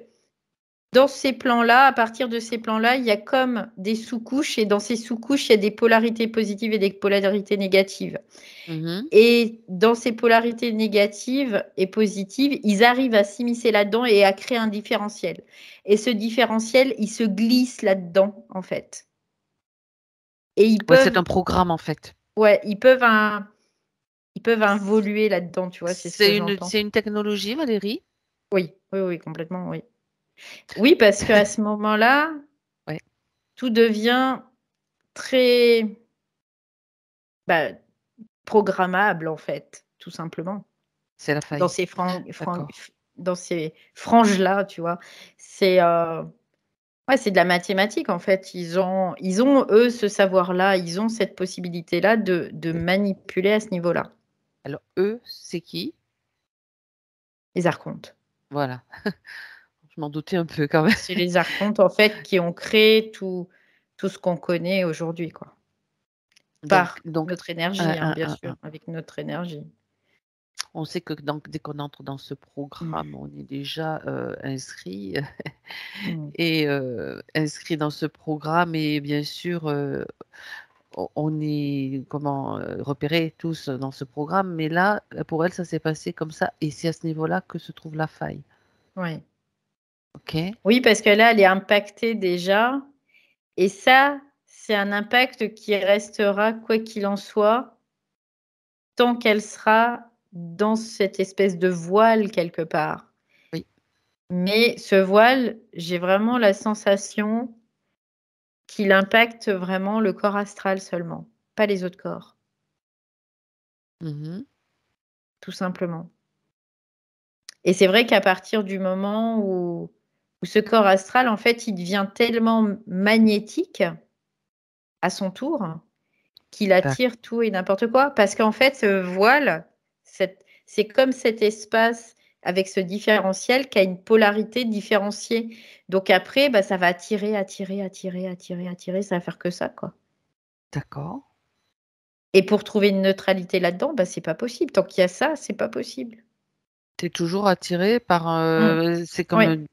dans ces plans-là, à partir de ces plans-là, il y a comme des sous-couches et dans ces sous-couches, il y a des polarités positives et des polarités négatives. mmh. Et dans ces polarités négatives et positives, ils arrivent à s'immiscer là-dedans et à créer un différentiel. Et ce différentiel, il se glisse là-dedans, en fait. Et Ouais, c'est un programme, en fait. ouais, ils peuvent involuer là-dedans, tu vois? C'est ce que j'entends. C'est une technologie, Valérie? Oui, oui, oui, complètement, oui. Oui, parce qu'à ce moment-là, Ouais, tout devient très, bah, programmable, en fait, tout simplement. c'est la Dans faille. ces D'accord. dans ces franges-là, tu vois? C'est, ouais, c'est de la mathématique, en fait. Ils ont eux, ce savoir-là, ils ont cette possibilité-là de manipuler à ce niveau-là, Alors eux, c'est qui? les archontes. Voilà, je m'en doutais un peu quand même. C'est les archontes, en fait, qui ont créé tout ce qu'on connaît aujourd'hui, quoi. Par Donc notre énergie, hein, bien sûr, un. avec notre énergie. On sait que donc dès qu'on entre dans ce Mmh. programme, on est déjà, inscrit Mmh. et inscrit dans ce programme et bien sûr, on est comment, repérés tous dans ce programme, mais là, pour elle, ça s'est passé comme ça et c'est à ce niveau-là que se trouve la faille. Ouais. OK? Oui, parce que là, elle est impactée déjà et ça, c'est un impact qui restera, quoi qu'il en soit, tant qu'elle sera dans cette espèce de voile quelque part. Oui. Mais ce voile, j'ai vraiment la sensation qu'il impacte vraiment le corps astral seulement, pas les autres corps, Mmh. tout simplement. Et c'est vrai qu'à partir du moment où ce corps astral, en fait, il devient tellement magnétique à son tour, qu'il attire tout et n'importe quoi. Parce qu'en fait, ce voile, c'est comme cet espace avec ce différentiel qui a une polarité différenciée. Donc après, bah, ça va attirer, attirer, attirer, attirer, attirer, ça va faire que ça, quoi. D'accord. Et pour trouver une neutralité là-dedans, bah, c'est pas possible. Tant qu'il y a ça, c'est pas possible. Tu es toujours attiré par, Mmh. c'est comme, Oui,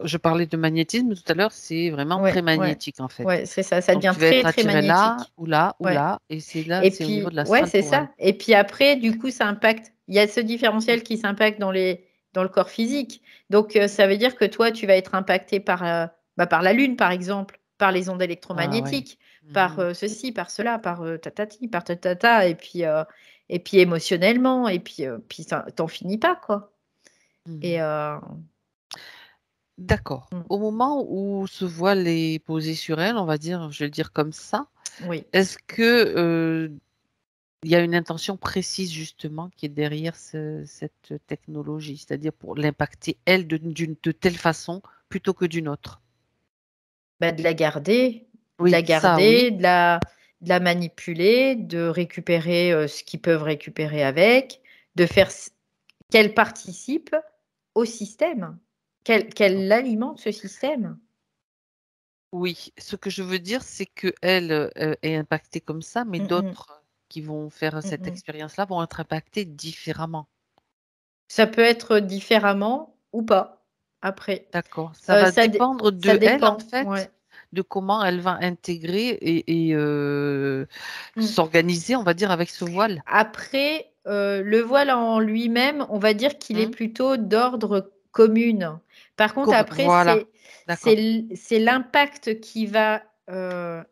je parlais de magnétisme tout à l'heure, c'est vraiment très ouais, ouais. magnétique, en fait. Ouais, c'est ça, ça Donc devient tu vas très, être très attiré là magnétique. ou Ouais. là et c'est là, Et c'est au niveau puis de ouais, l'astral c'est pour elle. ça. Et puis après, du coup, ça impacte il y a ce différentiel qui s'impacte dans le corps physique. Donc ça veut dire que toi, tu vas être impacté par, bah, par la lune, par exemple, par les ondes Ah ouais. électromagnétiques, par, Mmh. ceci, par cela, par, tatati, par tatata et puis émotionnellement et puis ça tu finis pas, quoi. Mmh. Et D'accord. mmh, Au moment où ce voile est posé sur elle, on va dire, je vais le dire comme ça, oui. est-ce que, il y a une intention précise justement qui est derrière cette technologie? C'est-à-dire pour l'impacter elle de telle façon plutôt que d'une autre? Bah, de la Oui, ça garder, oui. de la manipuler, de récupérer, ce qu'ils peuvent récupérer avec, de faire s qu'elle participe au système, qu'elle alimente ce système. Oui, ce que je veux dire, c'est qu'elle, est impactée comme ça, mais Mmh mh. d'autres qui vont faire Mmh cette mh. expérience-là vont être impactés différemment. Ça peut être différemment ou pas, après. D'accord. Ça va Ça dé dépendre ça de elle, en dépend, fait? ouais. de comment elle va intégrer et Mmh. s'organiser, on va dire, avec ce voile. Après, le voile en lui-même, on va dire qu'il est Mmh. plutôt d'ordre commune. Par contre, après, Voilà, d'accord. c'est l'impact qui va,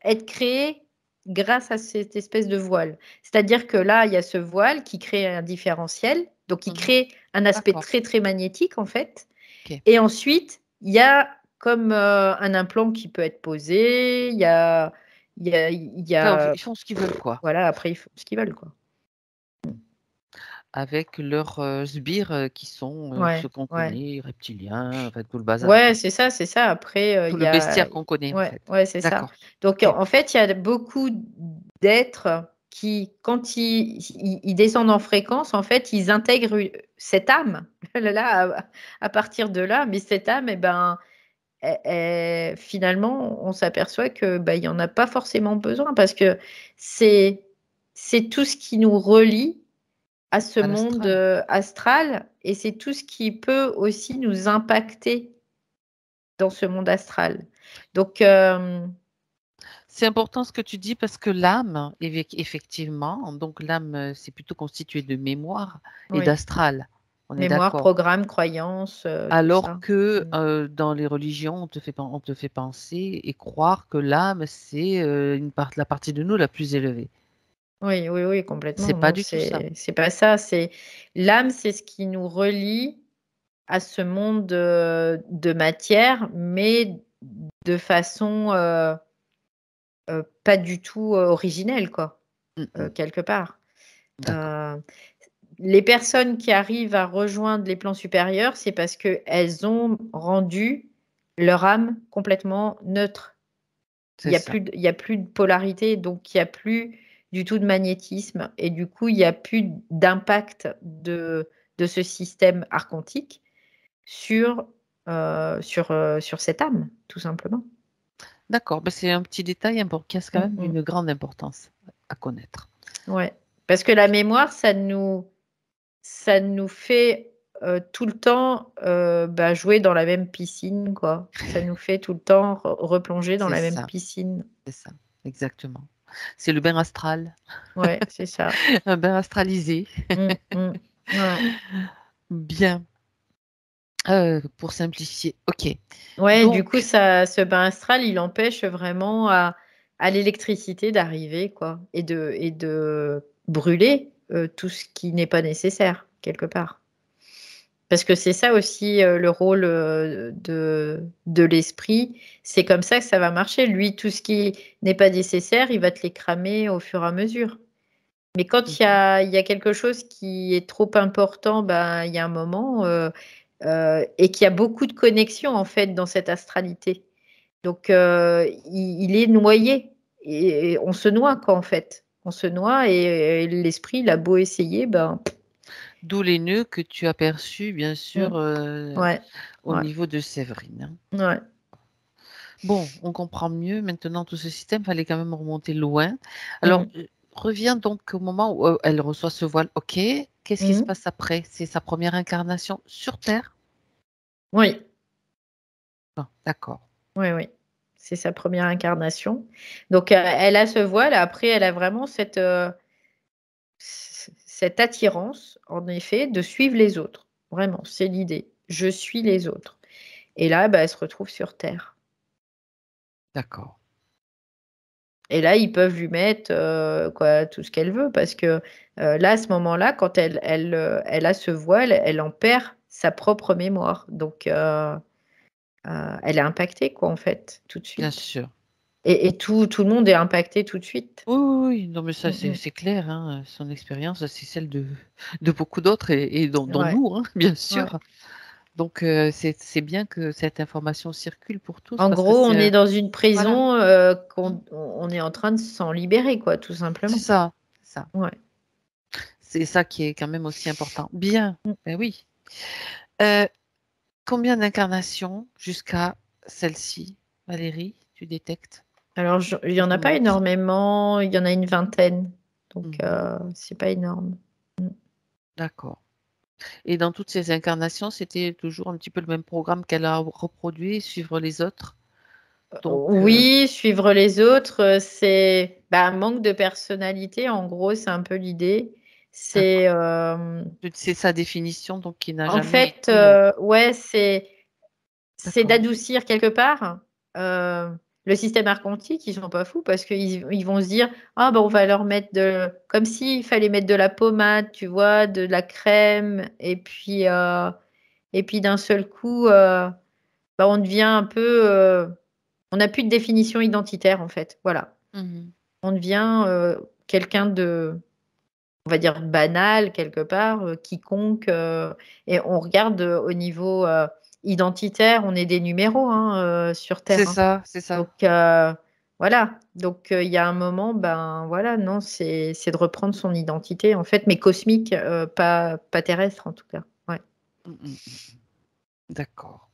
être créé grâce à cette espèce de voile. C'est-à-dire que là, il y a ce voile qui crée un différentiel, donc il Mmh. crée un aspect D'accord, très, très magnétique, en fait. OK. Et ensuite, il y a comme, un implant qui peut être posé, il y Enfin, a ils font ce qu'ils veulent, quoi, voilà, après ils font ce qu'ils veulent, quoi. avec leurs, sbires, qui sont, Ouais, ceux qu'on ouais. connaît, reptiliens, enfin tout le bazar, Ouais, quoi. c'est ça, c'est ça. Après, Tout il y le a bestiaire qu'on connaît, en ouais, fait. ouais, c'est ça. D'accord, Donc OK. en fait, il y a beaucoup d'êtres qui, quand ils descendent en fréquence, en fait, ils intègrent cette âme. Là, à partir de là, mais cette âme, eh ben, finalement, on s'aperçoit que bah, il n'y en a pas forcément besoin parce que c'est, c'est tout ce qui nous relie à ce À monde l'astral. astral et c'est tout ce qui peut aussi nous impacter dans ce monde astral. Donc, C'est important ce que tu dis parce que l'âme, effectivement, donc l'âme, c'est plutôt constitué de mémoire et oui, d'astral. On est mémoire, d'accord. programme, croyance, tout Alors ça. que, Mm. dans les religions, on te fait penser et croire que l'âme, c'est, la partie de nous la plus élevée. Oui, oui, oui, C'est complètement. pas Non, du tout ça. c'est pas ça. C'est l'âme, c'est ce qui nous relie à ce monde de matière, mais de façon pas du tout originelle, quoi, Mmh mh. quelque part. D'accord. Euh, les personnes qui arrivent à rejoindre les plans supérieurs, c'est parce qu'elles ont rendu leur âme complètement neutre. C'est ça. Il y a plus de polarité, donc il y a plus du tout de magnétisme et du coup, il y a plus d'impact de ce système archontique sur, sur cette âme, tout simplement. D'accord, bah, c'est un petit détail qui a quand Mmh même mh. une grande importance à connaître. Ouais, parce que la mémoire, ça nous fait, tout le temps, bah, jouer dans la même piscine, quoi. Ça nous fait tout le temps replonger dans C'est la même ça, piscine. c'est ça, exactement. C'est le bain astral, Ouais, c'est ça. un bain astralisé. Mmh mh. Ouais. Bien, pour simplifier, OK. Ouais, du coup, Donc ça ce bain astral, il empêche vraiment à l'électricité d'arriver, quoi et de brûler, tout ce qui n'est pas nécessaire, quelque part. Parce que c'est ça aussi, le rôle, de l'esprit. C'est comme ça que ça va marcher. Lui, tout ce qui n'est pas nécessaire, il va te les cramer au fur et à mesure. Mais quand mmh il y a quelque chose qui est trop important, ben, il y a un moment, et qu'il y a beaucoup de connexions, en fait, dans cette astralité. Donc, il est noyé et on se noie, quoi, en fait. On se noie et l'esprit, il a beau essayer, ben, D'où les nœuds que tu as perçus, bien mmh, sûr, ouais, au ouais, niveau de Séverine, hein. ouais. Bon, on comprend mieux maintenant tout ce système, fallait quand même remonter loin. Alors, Mmh. reviens donc au moment où, elle reçoit ce voile, OK. Qu'est-ce qui se Mmh. passe après? C'est sa première incarnation sur Terre? Oui, Ah, d'accord. oui, oui. C'est sa première incarnation. Donc, elle a ce voile. Après, elle a vraiment cette attirance, en effet, de suivre les autres. Vraiment, c'est l'idée. Je suis les autres. Et là, bah, elle se retrouve sur terre. D'accord. Et là, ils peuvent lui mettre, quoi, tout ce qu'elle veut parce que, là, à ce moment-là, quand elle a ce voile, elle en perd sa propre mémoire. Donc, elle est impactée, quoi, en fait, tout de Bien suite. sûr. Et tout le monde est impacté tout de suite. Oui, oui, oui. Non, mais ça, Mmh mh. c'est clair, hein, son expérience, c'est celle de beaucoup d'autres et dont Ouais, nous, hein, bien ouais. sûr. Donc, c'est bien que cette information circule pour tous En parce que gros, on c'est, est dans une voilà. prison, Mmh. on est en train de s'en libérer, quoi, tout C'est simplement. ça, c'est ça. Ouais. C'est ça qui est quand même aussi important. Bien, Mmh. ben oui. Heu, Combien d'incarnations jusqu'à celle-ci, Valérie, tu détectes? Alors il y On en a pas remonte. énormément, il y en a une vingtaine, donc Mmh. c'est pas énorme. Mmh. D'accord et dans toutes ces incarnations, c'était toujours un petit peu le même programme qu'elle a reproduit, suivre les autres? Donc, Oui, suivre les autres, c'est un manque de personnalité. En gros, c'est un peu l'idée. C'est d'accord. C'est sa définition, donc qui n'a en jamais fait, été, ouais, c'est d'accord. d'adoucir quelque part le système archontique. Ils sont pas fous parce qu'ils vont se dire, ah on va leur mettre comme s'il fallait mettre de la pommade, tu vois, de la crème, et puis d'un seul coup, on devient un peu, on n'a plus de définition identitaire en fait. Voilà, Mmh. on devient quelqu'un de, on va dire, banal quelque part, quiconque, et on regarde au niveau identitaire, on est des numéros, hein, sur C'est Terre, hein. ça, c'est ça. Donc voilà, donc il y a un moment, voilà, non, c'est de reprendre son identité en fait, mais cosmique, pas terrestre en tout cas. Ouais. Mmh mh, mmh. D'accord,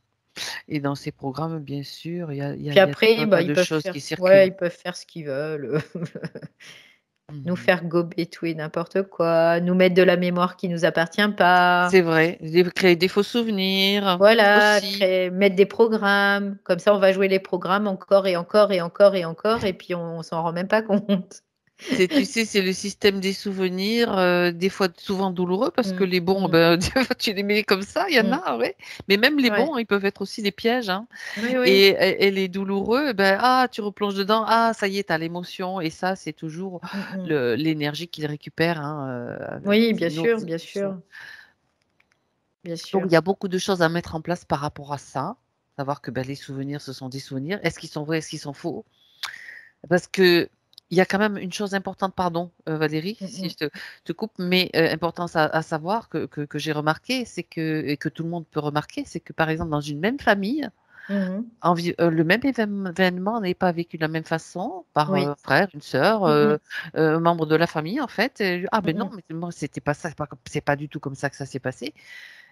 et dans ces programmes, bien sûr, Puis il y a tout après, un tas ils de peuvent choses faire, qui ouais, circulent. ils peuvent faire ce qu'ils veulent. Nous Mmh. faire gober tout et n'importe quoi, nous mettre de la mémoire qui nous appartient pas. C'est vrai, créer des faux souvenirs Voilà, aussi. mettre des programmes, comme ça on va jouer les programmes encore et encore et encore et encore et puis on s'en rend même pas compte. Tu sais, c'est le système des souvenirs, des fois souvent douloureux parce que Mmh, les bons, mmh, ben, des fois tu les mets comme ça, il y en mmh. a, ouais. Mais même les Ouais. bons, ils peuvent être aussi des pièges, hein, Oui, oui. et les douloureux, ben, ah, tu replonges dedans, ah, ça y est, tu as l'émotion, et ça, c'est toujours Mmh mh. l'énergie qu'ils récupèrent, hein, Oui, c'est bien une autre sûr, bien dimension. sûr, bien Donc sûr. il y a beaucoup de choses à mettre en place par rapport à ça. Savoir que, ben, les souvenirs, ce sont des souvenirs. Est-ce qu'ils sont vrais? Est-ce qu'ils sont faux? Parce qu'il y a quand même une chose importante, pardon, Valérie, Mmh si mh. je te coupe, mais importance à savoir que j'ai remarqué, c'est que, et que tout le monde peut remarquer, c'est que, par exemple, dans une même famille, Mmh mh. le même événement n'est pas vécu de la même façon par Oui. un frère, une sœur, Mmh mh. membre de la famille, en fait. Ah Mmh ben non, mh. mais moi, c'était pas ça, c'est pas du tout comme ça que ça s'est passé.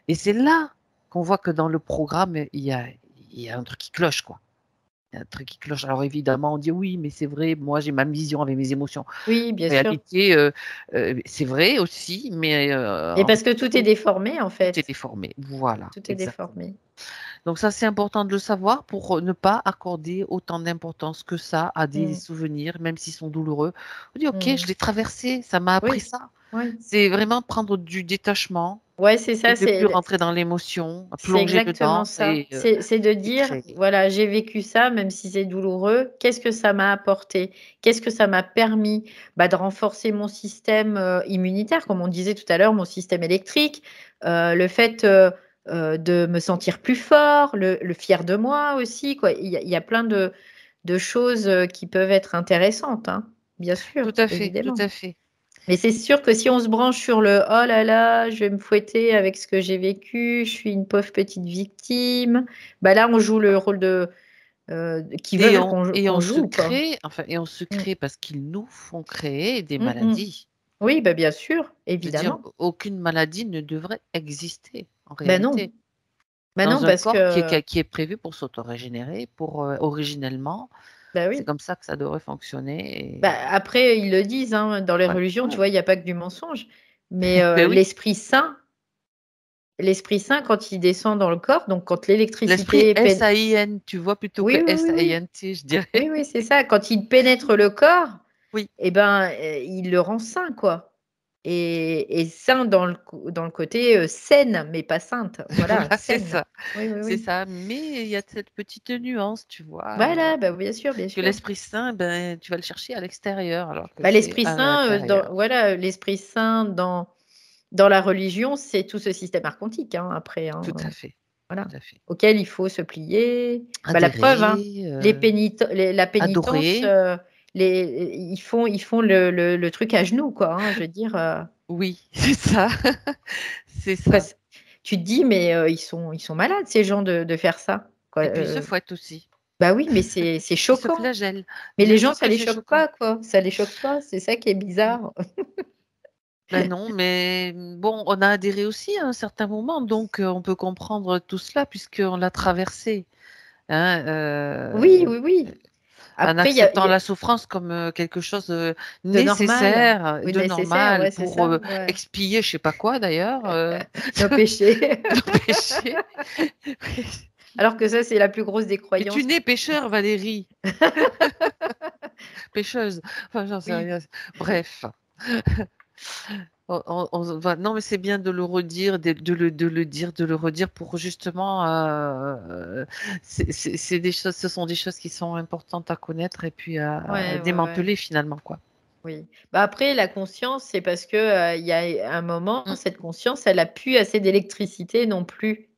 Et c'est là qu'on voit que dans le programme, il y a un truc qui cloche, quoi. Il y a un truc qui cloche. Alors évidemment, on dit: «Oui, mais c'est vrai, moi j'ai ma vision avec mes émotions». Oui, bien En sûr. réalité, c'est vrai aussi, mais Mais en fait, parce que tout est tout déformé en tout est fait. déformé. Voilà, Tout est exactement. déformé. Donc ça, c'est important de le savoir pour, ne pas accorder autant d'importance que ça à des Mmh. souvenirs, même s'ils sont douloureux. On dit: «OK, je Mmh. l'ai traversé, ça m'a appris Oui. ça». Oui. C'est vraiment prendre du détachement Ouais, c'est ça, et de plus rentrer dans l'émotion, c'est plonger exactement dedans ça. C'est de et dire: créer. «Voilà, j'ai vécu ça, même si c'est douloureux. Qu'est-ce que ça m'a apporté? Qu'est-ce que ça m'a permis?» De renforcer mon système, immunitaire, comme on disait tout à l'heure, mon système électrique, le fait, de me sentir plus fort, le fier de moi aussi, quoi. Il y a plein de choses, qui peuvent être intéressantes, hein, bien sûr, Tout à fait, tout évidemment. à fait. Mais c'est sûr que si on se branche sur le: «Oh là là, je vais me fouetter avec ce que j'ai vécu, je suis une pauvre petite victime», là, on joue le rôle qu'ils veulent Et qu'on on se joue, quoi. crée, enfin, et on se Mmh. crée parce qu'ils nous font créer des Mmh mh. maladies. Oui, bien sûr, Je veux dire, évidemment. aucune maladie ne devrait exister en Non. réalité. Non Dans un parce corps que qui est prévu pour s'autorégénérer, pour, originellement, c'est oui. comme ça que ça devrait fonctionner, et Après ils le disent, hein, dans les ouais, religions, tu ouais. vois, il y a pas que du mensonge. Mais Beh, oui, l'Esprit Saint quand il descend dans le corps, donc quand l'esprit l'électricité pén S-A-I-N, tu vois? Plutôt que oui, oui, oui, oui. S-A-I-N-T, je dirais. Oui, oui, c'est ça. Quand il pénètre le corps, Oui, il le rend sain, quoi, et sain dans le côté, saine, mais pas sainte. Voilà, voilà, c'est saine. ça, Oui, oui, c'est oui. ça. Mais il y a cette petite nuance, tu vois? Voilà, bien sûr, bien Que sûr. l'Esprit Saint, ben, tu vas le chercher à l'extérieur alors que c'est L'Esprit à Saint, l'intérieur. l'Esprit Saint dans la religion, c'est tout ce système archontique, hein, après, hein, Tout à fait, tout voilà, à fait. auquel il faut se plier. La preuve, hein, Adhérer, la pénitence, adorer, ils font le truc à genoux, quoi, hein, je veux dire, oui, c'est ça, c'est ça. parce tu te dis: «Mais, ils sont malades ces gens de faire ça», quoi, Et puis ils se fouettent aussi. oui, mais c'est Ils se choquant. flagellent. Mais les Bien gens, sûr ça que les c'est choque choquant. pas, quoi, ça les choque pas, c'est ça qui est Mmh. bizarre. Ben non, mais bon, on a adhéré aussi à un certain moment, donc on peut comprendre tout cela puisqu'on l'a traversé, hein, Oui, oui, oui. en Après il acceptant y a la souffrance comme, quelque chose, de normal, nécessaire, oui, de nécessaire, normal ouais, c'est pour, ça, ouais. expier je sais pas quoi d'ailleurs, Nos péchés. nos péchés. Oui. Alors que ça, c'est la plus grosse des Mais tu croyances. nais pêcheur, Valérie. Pêcheuse. Enfin, j'en sais Oui, rien. Bref. Non, mais c'est bien de le redire, de le dire, de le redire pour justement, c'est des choses, ce sont des choses qui sont importantes à connaître et puis à ouais, ouais, ouais. démanteler finalement, quoi. Oui. Bah, après, la conscience, c'est parce que, il y a un moment, Mm, cette conscience, elle a plus assez d'électricité non plus.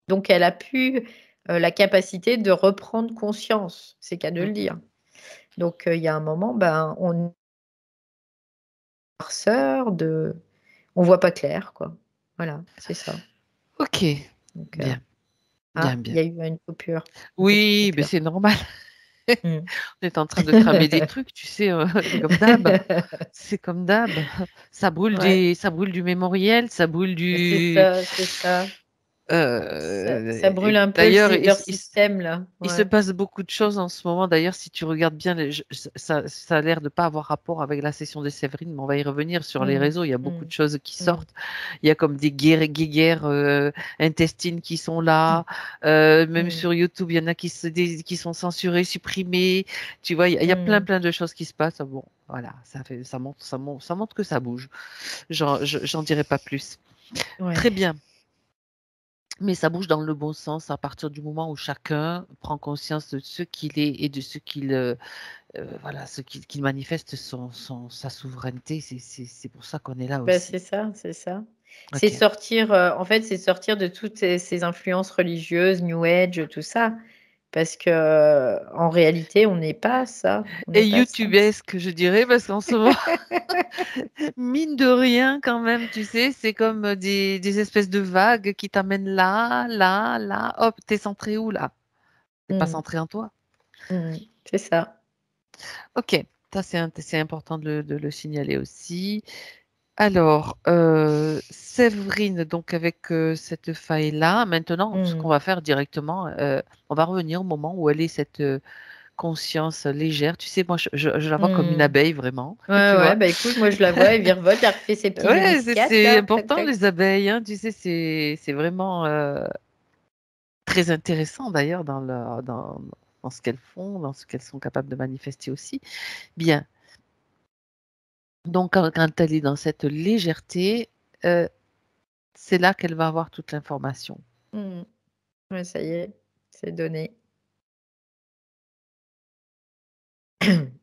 Donc elle a plus, la capacité de reprendre conscience, c'est qu'à de mm. le dire. Donc il y a un moment, ben, on noirceur de on voit pas clair, quoi. Voilà, c'est ça. Ok, Donc bien, bien, ah, il bien. y a eu une petite Oui, mais coupure. c'est normal. Mmh. On est en train de cramer des trucs, tu sais, c'est comme d'hab. C'est comme d'hab. Ouais, Ça brûle du mémoriel, ça brûle c'est du. ça, c'est ça. Ça brûle Et un peu d'ailleurs, leur système là, il se ouais. passe beaucoup de choses en ce moment. D'ailleurs, si tu regardes bien, ça a l'air de pas avoir rapport avec la session de Séverine, mais on va y revenir sur les Mmh. réseaux. Il y a beaucoup Mmh. de choses qui Mmh. sortent. Il y a comme des guerres intestines qui sont là. Même Mmh. sur YouTube, il y en a qui sont censurés, supprimés. Tu vois, il y a plein, Mmh. plein de choses qui se passent. Bon, voilà, ça montre que ça bouge. J'en dirai pas plus. Ouais. Très bien. Mais ça bouge dans le bon sens à partir du moment où chacun prend conscience de ce qu'il est et de ce voilà, qu'il manifeste sa souveraineté. C'est pour ça qu'on est là Bah, aussi. c'est ça, c'est ça. C'est Ok. sortir, en fait, c'est sortir de toutes ces influences religieuses, New Age, tout ça. Parce que, en réalité, on n'est pas ça, on Et n'est pas ça. YouTubeesque, je dirais, parce qu'en ce moment, mine de rien, quand même, tu sais, c'est comme des espèces de vagues qui t'amènent là, là, là. Hop, t'es centré où là? T'es pas Mmh. centré en toi. Mmh. C'est ça. Ok, ça c'est important de le signaler aussi. Alors, Séverine, donc avec cette faille-là, maintenant, ce qu'on Mmh. va faire directement, on va revenir au moment où elle est cette conscience légère. Tu sais, moi, je la vois comme une Mmh. abeille, vraiment, Ouais, tu ouais, vois. bah, écoute, moi, je la vois, elle virevolte, elle refait ses petits Ouais, hélices-4 c'est là, tac, important, tac. les abeilles, hein, tu sais, c'est vraiment très intéressant d'ailleurs dans ce qu'elles font, dans ce qu'elles sont capables de manifester aussi. Bien. Donc, quand elle est dans cette légèreté, euh, c'est là qu'elle va avoir toute l'information. Mmh. Ouais, ça y est, c'est donné.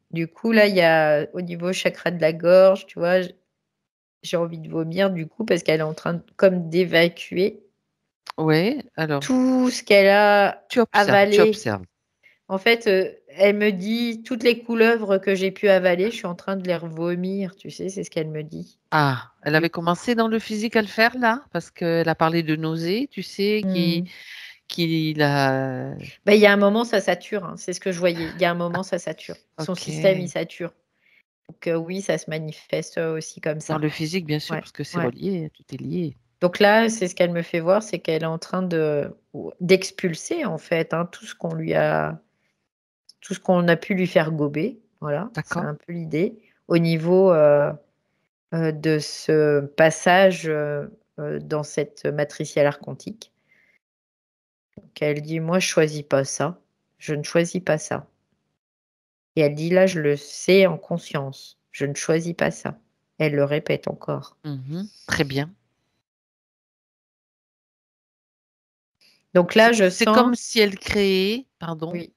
Du coup, là, il y a au niveau chakra de la gorge, tu vois, j'ai envie de vomir du coup parce qu'elle est en train comme d'évacuer Oui, alors, tout ce qu'elle a tu avalé. observes. En fait, elle me dit: «Toutes les couleuvres que j'ai pu avaler, je suis en train de les revomir», tu sais? C'est ce qu'elle me dit, Ah, elle du avait coup. commencé dans le physique à le faire là, parce qu'elle a parlé de nausées, tu sais, Mmh. qui l'a. Bah, il y a un moment, ça sature, hein, c'est ce que je voyais. Il y a un moment, ça sature. Son système, il Ok. sature. Donc oui, ça se manifeste, aussi comme Dans ça. le physique, bien sûr, Ouais, parce que c'est ouais. relié, tout est lié. Donc là, c'est ce qu'elle me fait voir, c'est qu'elle est en train d'expulser, en fait, hein, tout ce qu'on a pu lui faire gober. Voilà, c'est D'accord? un peu l'idée. Au niveau, de ce passage, dans cette matricielle archontique. Donc elle dit: «Moi, je choisis pas ça. Je ne choisis pas ça». Et elle dit: «Là, je le sais en conscience. Je ne choisis pas ça». Elle le répète encore. Mhm. Très bien. Donc là, je C'est comme sens si elle créait, pardon, oui,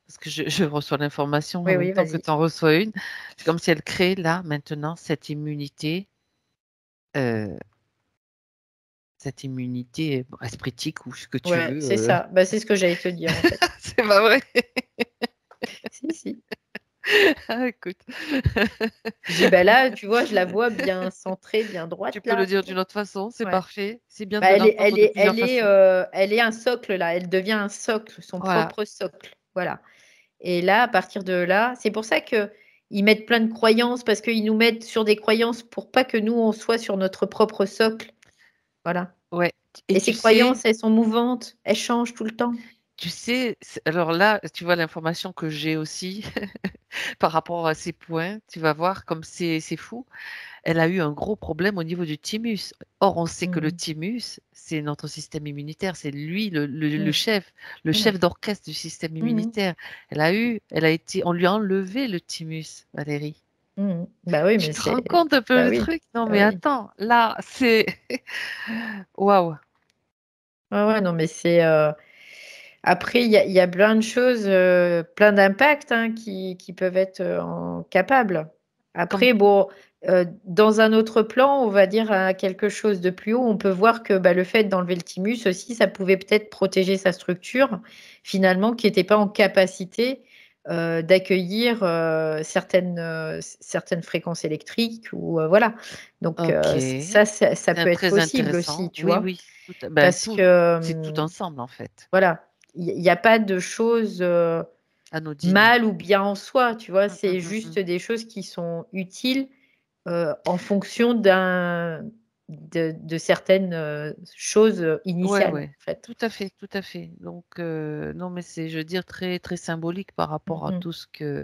parce que je reçois l'information en oui, même oui, temps que vas-y. tu en reçois une. C'est comme si elle crée là, maintenant, euh, cette immunité bon, espritique ou ce que tu Ouais, veux. c'est ça. Bah, c'est ce que j'allais te dire, en fait. C'est pas vrai? Si, si. Ah, écoute, Je dis: «Bah, là, tu vois, je la vois bien centrée, bien tu droite peux le là». dire d'une autre façon, c'est Ouais. parfait. C'est bien Bah, de l'entendre de plusieurs façons. elle est un socle là, elle devient un socle, son Voilà, propre socle, voilà. Et là, à partir de là, c'est pour ça qu'ils mettent plein de croyances parce qu'ils nous mettent sur des croyances pour pas que nous, on soit sur notre propre socle, voilà. ouais. Et Et tu ces sais, croyances, elles sont mouvantes, elles changent tout le temps. Tu sais, alors là, tu vois l'information que j'ai aussi par rapport à ces points, tu vas voir comme c'est fou. Elle a eu un gros problème au niveau du thymus. Or, on sait que le Mmh. thymus, c'est notre système immunitaire, c'est lui Mmh. le Mmh. chef d'orchestre du système Mmh. immunitaire. On lui a enlevé le thymus, Valérie. Mmh. Bah oui, Tu mais te rends compte un peu bah le oui, truc? Non, bah mais oui. attends, là, c'est waouh. Ouais, ouais, non, mais après, il y a plein de choses, plein d'impacts, hein, qui peuvent être, capables. Comme Après, bon, dans un autre plan, on va dire à quelque chose de plus haut, on peut voir que, bah, le fait d'enlever le thymus aussi, ça pouvait peut-être protéger sa structure, finalement, qui était pas en capacité, d'accueillir, certaines fréquences électriques ou, voilà. Donc, OK, ça c'est peut être très possible aussi, intéressant. tu Oui, vois? oui, ben, Parce tout, que, c'est tout ensemble, en fait, voilà, il y a pas de choses, anodine. mal ou bien en soi, tu vois? Mmh, mmh, C'est mmh, mmh. juste des choses qui sont utiles, en fonction de certaines, choses, Ouais, initiales, ouais, en fait. tout à fait, tout à fait. Donc, non, mais c'est, je veux dire, très, très symbolique par Mmh rapport à mh. tout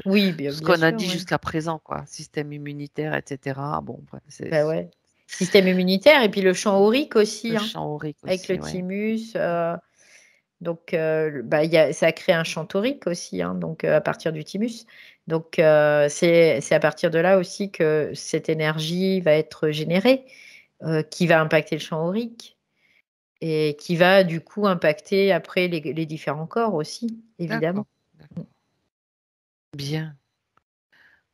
Oui, tout bien ce bien qu'on a sûr, dit ouais. jusqu'à présent, quoi. Système immunitaire, et cetera. Bon, bref, Bah, ouais. Système immunitaire et puis le champ aurique le aussi, hein, champ aurique avec le aussi, ouais. thymus, donc bah, ça crée un champ torique aussi, hein, donc à partir du thymus. Donc c'est à partir de là aussi que cette énergie va être générée, qui va impacter le champ aurique et qui va du coup impacter après les différents corps aussi, D'accord, évidemment. Mmh. d'accord. Bien.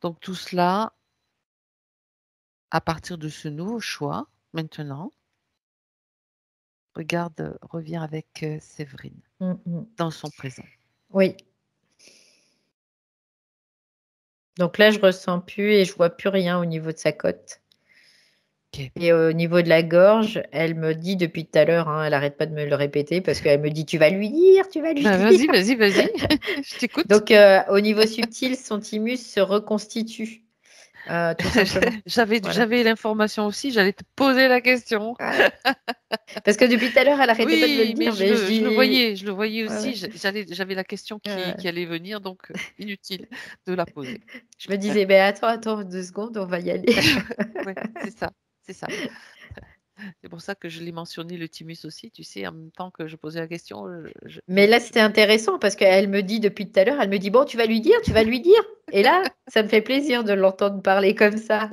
Donc tout cela, à partir de ce nouveau choix, maintenant, regarde, reviens avec, Séverine, Mmh mh. dans son présent. Oui, donc là, je ressens plus et je vois plus rien au niveau de sa côte OK. et au niveau de la gorge, elle me dit depuis tout à l'heure, hein, elle arrête pas de me le répéter parce qu'elle me dit: «Tu vas lui dire, tu vas lui Bah, dire». vas-y, vas-y, vas-y, je t'écoute. Donc, au niveau subtil, son thymus se reconstitue, tout simplement. Voilà. J'avais l'information aussi, j'allais te poser la question. Ouais. Parce que depuis tout à l'heure, elle arrêtait pas de me le Oui, mais dire, mais je dis je le voyais ouais, aussi, ouais, j'avais la question qui ouais. allait venir, donc inutile de la poser. Je me disais: «Beh, attends 2 secondes, on va y aller». Ouais, c'est ça, c'est ça. C'est pour ça que je l'ai mentionné le thymus aussi, tu sais, en même temps que je posais la question, Mais là, c'était intéressant parce qu'elle me dit depuis tout à l'heure, elle me dit: «Bon, tu vas lui dire, tu vas lui dire?» Et là, ça me fait plaisir de l'entendre parler comme ça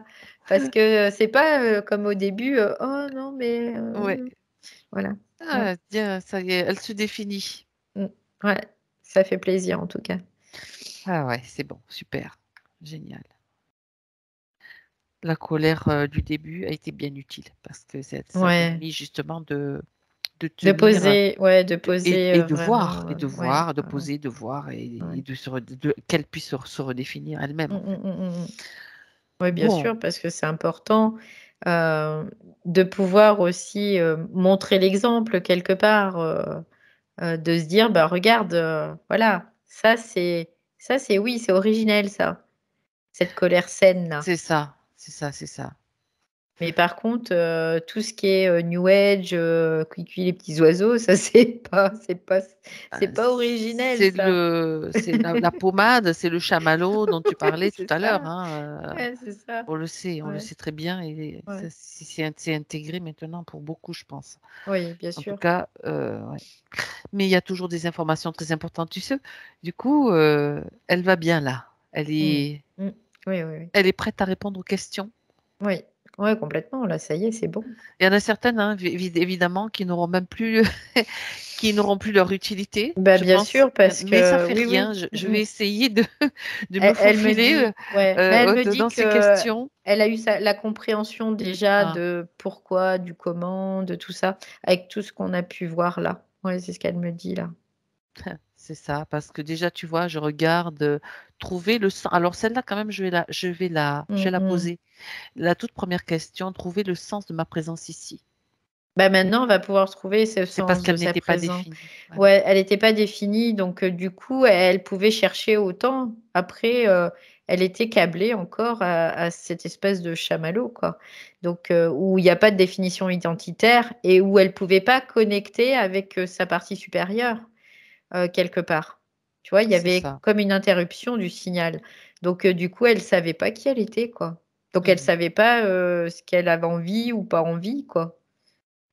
parce que, c'est pas, comme au début, «Oh non, mais ouais. voilà. Ouais. Ah tiens, ça y est, elle se définit. Mmh. Ouais, ça fait plaisir en tout cas. Ah ouais, c'est bon, super, génial. La colère, du début a été bien utile parce que ça a Ouais. permis justement de tenir, De et poser, de voir vraiment, ouais, de ouais, ouais, poser, de voir et ouais. de qu'elle puisse se redéfinir elle-même, Mmh, en fait. mmh, mmh, mmh, mmh. Oui, bien Bon, sûr, parce que c'est important, heu, de pouvoir aussi, montrer l'exemple quelque part, de se dire: «Bah, regarde, voilà, ça c'est oui, c'est originel ça, cette colère saine-là». c'est ça, c'est ça, c'est ça. Mais par contre, tout ce qui est, new age, Couicou les petits oiseaux, ça c'est pas originel ça. C'est la pommade, c'est le chamallow dont tu parlais tout C'est à l'heure, ça, hein, ouais, c'est ça. on le Ouais, sait très bien et ouais. ça c'est intégré maintenant pour beaucoup, je pense. Oui, bien En tout sûr. cas, ouais. Mais il y a toujours des informations très importantes, tu sais? Du coup, elle va bien là. Mmh. Mmh. Oui, oui, oui. Elle est prête à répondre aux questions. Oui. Ouais, complètement, là, ça y est, c'est bon. Il y en a certaines, hein, évidemment, qui n'auront même plus qui n'auront plus leur utilité, Bah, je bien pense, sûr, parce mais ça que fait oui, rien. oui. Je Mmh vais mh. essayer de me Elle me faufiler, dit ouais, mais elle me dit dans ces qu'elle questions. a eu la compréhension déjà Ah, de pourquoi, du comment, de tout ça, avec tout ce qu'on a pu voir là. Ouais, c'est ce qu'elle me dit là. c'est ça, parce que déjà, tu vois, je regarde, trouver le sens. Alors celle-là, quand même, je Mmh vais la mh. poser. La toute première question, trouver le sens de ma présence ici. Bah, maintenant, on va pouvoir trouver ce C'est parce sens de qu'elle sa n'était pas présence. définie. Voilà. Ouais, elle était pas définie donc du coup, elle pouvait chercher autant. Après, elle était câblée encore à cette espèce de chamallow, quoi. Donc où il y a pas de définition identitaire et où elle pouvait pas connecter avec, sa partie supérieure. quelque part. Tu vois, il y C'est avait ça. comme une interruption du signal. Donc du coup, elle savait pas qui elle était, quoi. Donc elle Mmh. savait pas, ce qu'elle avait envie ou pas envie, quoi.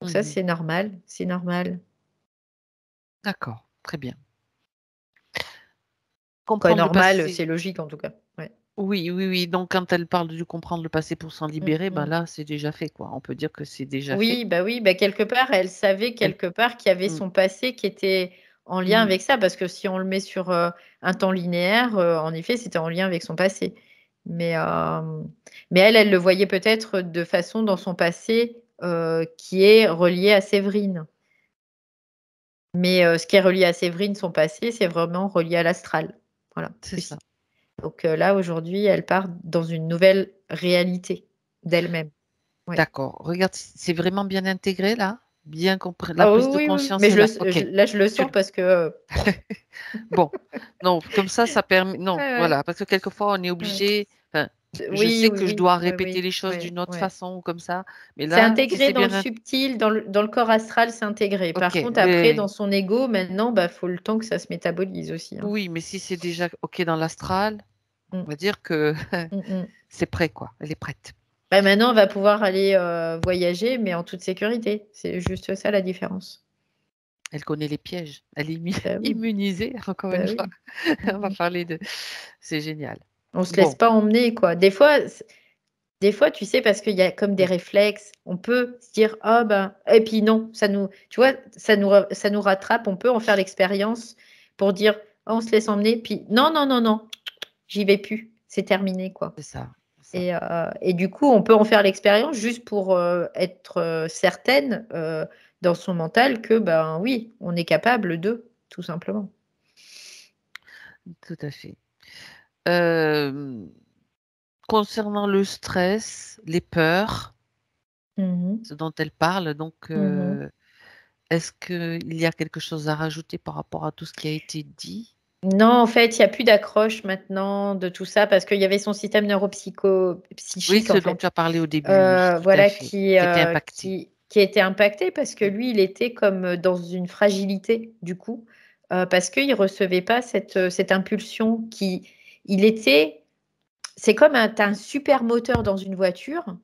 Donc ça, Mmh. c'est normal, c'est normal. D'accord, très bien. Quoi, Comprendre le normal, passé. c'est logique en tout cas. Ouais. Oui, oui, oui, donc quand elle parle de comprendre le passé pour s'en Mmh libérer, ben mh. là, c'est déjà fait, quoi. On peut dire que c'est déjà fait. Oui, bah, quelque part, elle savait Elle quelque part qu'il y avait mmh, son passé qui était en lien mmh, avec ça, parce que si on le met sur, un temps linéaire, en effet, c'était en lien avec son passé. Mais, mais elle, elle le voyait peut-être de façon dans son passé, qui est relié à Séverine. Mais, ce qui est relié à Séverine, son passé, c'est vraiment relié à l'astral. Voilà, c'est ça. aussi. Donc, là, aujourd'hui, elle part dans une nouvelle réalité d'elle-même. Ouais. D'accord. Regarde, c'est vraiment bien intégré là? Bien compris, la Ah prise de oui, oui, oui, conscience mais est là? OK. je le Tu sens le parce que, bon, non, comme ça permet non, ouais, ouais, voilà, parce que quelquefois on est ouais. obligé, enfin, je Oui, sais oui, que je oui, dois oui, répéter oui, les choses ouais, d'une autre ouais. façon ou comme ça, mais C'est là, si intégré c'est dans le bien subtil, dans le corps astral, c'est intégré. OK, Par contre, après, mais dans son ego, maintenant, bah, faut le temps que ça se métabolise aussi, hein. oui, mais si c'est déjà OK dans l'astral, Mmh. on va dire que Mmh mh. c'est prêt quoi, elle est prête. Bah, maintenant, on va pouvoir aller, voyager, mais en toute sécurité. C'est juste ça la différence. Elle connaît les pièges, elle est Bah oui, immunisée encore une bah fois. oui. Mmh On va mh. parler de c'est génial. On se laisse Bon, pas emmener, quoi. Des fois, tu sais, parce qu'il y a comme des oui, réflexes, on peut se dire: «Ah ben» et puis non, ça nous tu vois, ça nous rattrape, on peut en faire l'expérience pour dire: «Oh, on se laisse emmener», puis: «Non, non, non, non, j'y vais plus, c'est terminé», quoi. c'est ça, c'est ça. Et du coup, on peut en faire l'expérience juste pour, être, certaine, dans son mental que, ben, oui, on est capable de, tout simplement. Tout à fait. Hem, concernant le stress, les peurs, Mmh mh. ce dont elle parle, donc Mmh. est-ce qu'il y a quelque chose à rajouter par rapport à tout ce qui a été dit? Non, en fait, il y a plus d'accroche maintenant de tout ça parce qu'il y avait son système Oui, psychique, ce en dont tu fait, as parlé au début, oui, tout à voilà, fait, qui était impacté. qui était impacté parce que Mmh. lui, il était comme, dans une fragilité, du coup, parce qu'il recevait pas cette impulsion qui il était c'est comme tu as un super moteur dans une voiture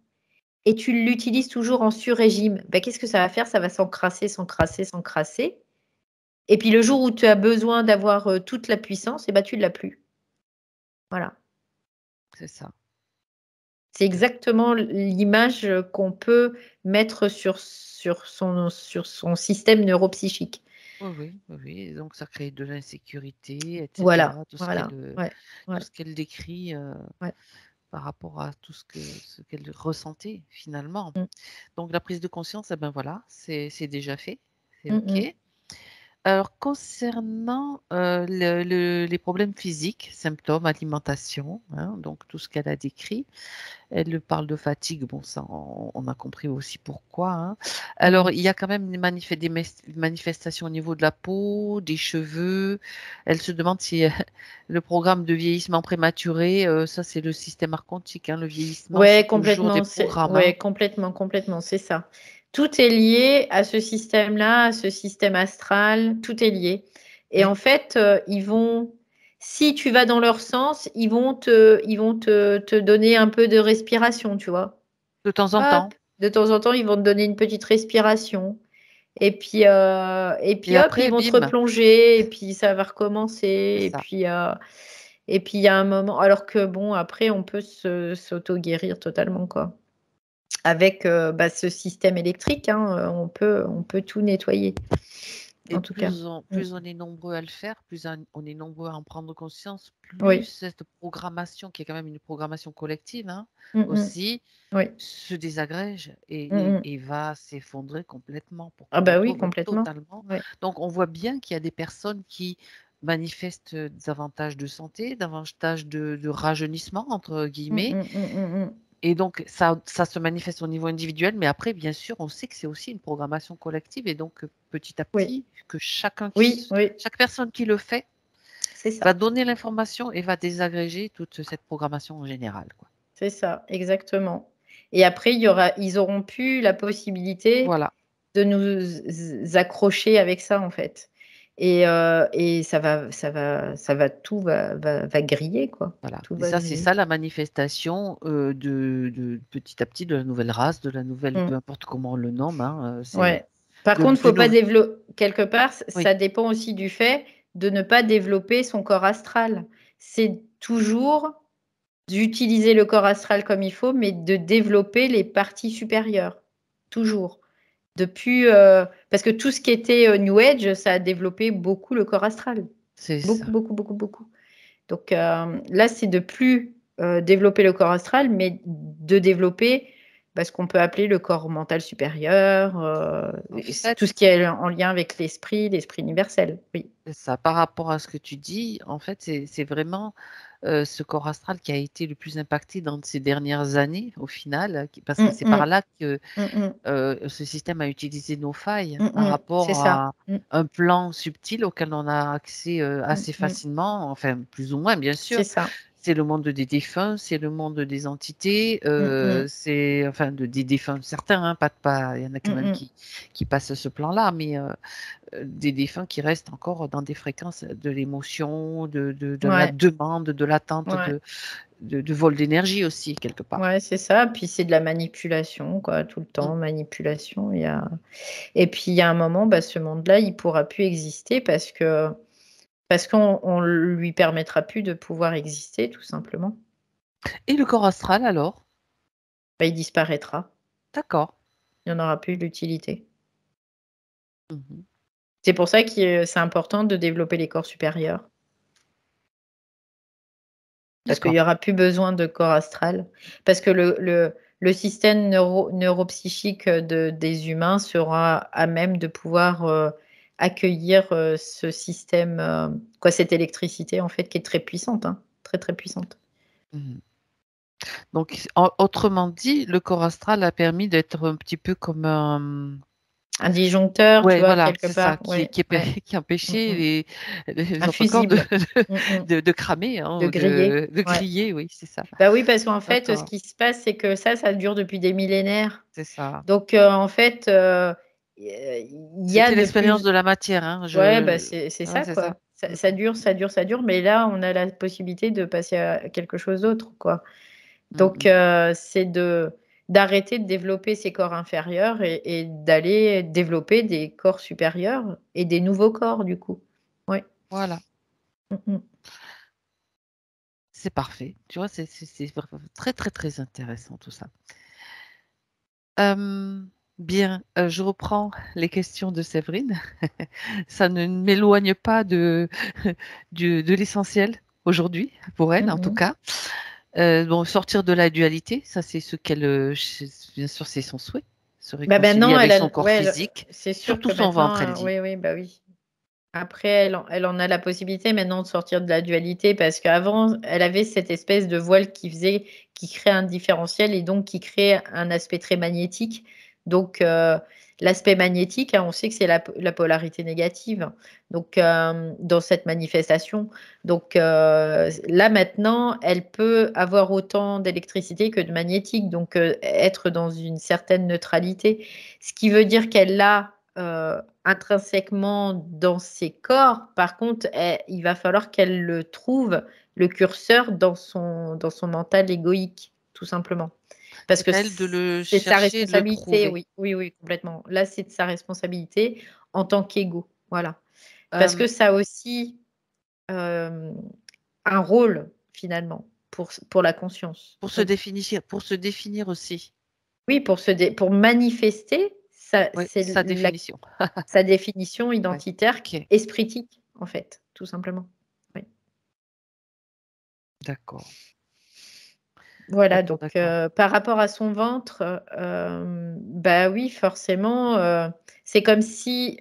et tu l'utilises toujours en sur-régime. Bah, qu'est-ce que ça va faire? Ça va s'encrasser, s'encrasser, s'encrasser et puis le jour où tu as besoin d'avoir, toute la puissance et bah, tu l'as plus. Voilà. C'est ça, C'est tout à fait. exactement l'image, qu'on peut mettre sur son système neuropsychique. Oui, oui, oui, oui, donc ça crée de l'insécurité et Voilà, cetera, voilà. Ouais, tout ouais, ce qu'elle décrit, ouais. par rapport à tout ce qu'elle ressentait finalement. Mmh. Donc la prise de conscience, eh ben voilà, c'est déjà fait, c'est Mmh OK. mh. Alors concernant, les problèmes physiques, symptômes, alimentation, hein, donc tout ce qu'elle a décrit. Elle parle de fatigue, bon ça on a compris aussi pourquoi, hein. Mmh. Alors il y a quand même des manifestations au niveau de la peau, des cheveux. Elle se demande si, le programme de vieillissement prématuré, ça c'est le système archontique, hein, le vieillissement, Ouais, c'est toujours des complètement, programmes, hein. ouais, complètement, complètement, c'est ça. Tout est lié à ce système-là, à ce système astral, tout est lié et Oui, en fait, ils vont si tu vas dans leur sens, ils vont te donner un peu de respiration, tu vois? de temps en Hop, temps de temps en temps, ils vont te donner une petite respiration et et puis hop, ils après vont te bim, replonger et puis ça va c'est recommencer ça. et puis il y a un moment alors que bon, après on peut se s'auto-guérir totalement, quoi. Avec, bah, ce système électrique, hein, on peut tout nettoyer, Et en tout cas. Mmh. plus on est nombreux à le faire, plus on est nombreux à en prendre conscience, plus Oui. cette programmation, qui est quand même une programmation collective, hein, Mmh mh. aussi, Oui. se désagrège Mmh mh. et va s'effondrer complètement pour Ah qu'on bah, oui, retrouve complètement. totalement. Ouais. Donc on voit bien qu'il y a des personnes qui manifestent, davantage de santé, davantage de «rajeunissement» entre Mmh guillemets, mh, mmh, mmh mh. et donc ça se manifeste au niveau individuel, mais après bien sûr, on sait que c'est aussi une programmation collective et donc petit à Oui. petit, que Oui, oui, chaque personne qui le fait c'est va ça. donner l'information et va désagréger toute cette programmation en général, quoi. C'est ça, exactement et après ils auront plus la possibilité Voilà, de nous accrocher avec ça, en fait et ça va tout va griller, quoi. Voilà. Tout Et va ça, c'est griller. ça la manifestation de petit à petit de la nouvelle race, de la nouvelle, peu Mmh. importe comment on le nomme, hein, c'est Ouais. Par contre, du faut pas nouveau. développer quelque part, Oui, ça dépend aussi du fait de ne pas développer son corps astral. C'est toujours d'utiliser le corps astral comme il faut, mais de développer les parties supérieures. Toujours. Depuis, parce que tout ce qui était New Age, ça a développé beaucoup le corps astral. c'est Beaucoup, ça. beaucoup, beaucoup, beaucoup. Donc là, c'est de plus développer le corps astral, mais de développer ce qu'on peut appeler le corps mental supérieur, En tout fait, ce qui est en lien avec l'esprit universel. Oui. c'est ça. Par rapport à ce que tu dis, en fait, c'est vraiment ce corps astral qui a été le plus impacté dans ces dernières années, au final, parce que Mm, c'est par mm, là que mm, mm, ce système a utilisé nos failles mm, par c'est rapport ça. à un plan subtil auquel on a accès Mm, assez mm, facilement, enfin plus ou moins bien c'est sûr. ça. C'est le monde des défunts, c'est le monde des entités, Mm, mm, c'est enfin des défunts certains, hein, pas, il y en a mm, quand même mm. qui passent ce plan-là, mais des défunts qui restent encore dans des fréquences de l'émotion, de la Ouais, demande, de l'attente, ouais. de vol d'énergie aussi quelque part. Ouais, c'est ça. Puis c'est de la manipulation, quoi, tout le Mm. temps, manipulation. Et puis il y a un moment, ce monde-là, il pourra plus exister parce qu'on lui permettra plus de pouvoir exister, tout simplement. Et le corps astral alors? Il disparaîtra. D'accord. Il n'y en aura plus d'utilité. Mhm. C'est pour ça que c'est important de développer les corps supérieurs, parce qu'il D'accord. y aura plus besoin de corps astral. Parce que le système neuropsychique des humains sera à même de pouvoir accueillir ce système, cette électricité en fait qui est très puissante, hein, très très puissante. Mhm. Donc, autrement dit, le corps astral a permis d'être un petit peu comme un... Un disjoncteur, tu Ouais, vois, voilà, quelque c'est ça, part. Ouais, ouais. qui Mm, empêchait mm. les Un autres corps fusible. Mm, mm. de cramer, hein, De ou griller. de Ouais. griller, oui, c'est ça. Bah oui, parce qu'en fait, ce D'accord, qui se passe, c'est que ça dure depuis des millénaires. c'est ça. Donc, en fait, il y a C'était de l'expérience plus. de la matière, hein, Ouais, c'est ouais, ça, c'est ça. quoi. Ça, Mm, ça dure, ça dure, ça dure, mais là, on a la possibilité de passer à quelque chose d'autre, quoi. mm, Donc, mm. c'est d'arrêter de développer ces corps inférieurs et d'aller développer des corps supérieurs et des nouveaux corps, du coup. Oui. Voilà, Mm, mm. c'est parfait. Tu vois, c'est vraiment très, très, très intéressant tout ça. Euh, Bien, je reprends les questions de Séverine. Ça ne m'éloigne pas de l'essentiel aujourd'hui, pour elle Mm, en tout mm. cas. Bon, sortir de la dualité, ça c'est ce qu'elle, bien sûr, c'est son souhait, se réconcilier Maintenant, avec son corps ouais, physique, c'est sûr surtout que son ventre, maintenant, elle dit. oui, oui, bah oui. Après, elle en a la possibilité maintenant de sortir de la dualité parce qu'avant, elle avait cette espèce de voile qui crée un différentiel et donc qui crée un aspect très magnétique. Donc, l'aspect magnétique, hein, on sait que c'est la polarité négative. Donc, dans cette manifestation. Donc, là maintenant, elle peut avoir autant d'électricité que de magnétique. Donc, être dans une certaine neutralité. Ce qui veut dire qu'elle a intrinsèquement dans ses corps. Par contre, il va falloir qu'elle le trouve, le curseur, dans son mental égoïque, tout simplement. Parce C'est que à elle de le c'est de sa chercher, de le responsabilité, trouver. oui, oui, oui, complètement. Là, c'est de sa responsabilité en tant qu'ego. Voilà. Parce Euh, que ça a aussi euh, un rôle, finalement, pour la conscience. Oui, pour se définir aussi, oui, pour manifester, oui, c'est sa définition. sa définition Ouais. identitaire, Ok, espritique, en fait, tout simplement. Oui. d'accord, Voilà, d'accord, donc d'accord. par rapport à son ventre, bah oui, forcément, c'est comme si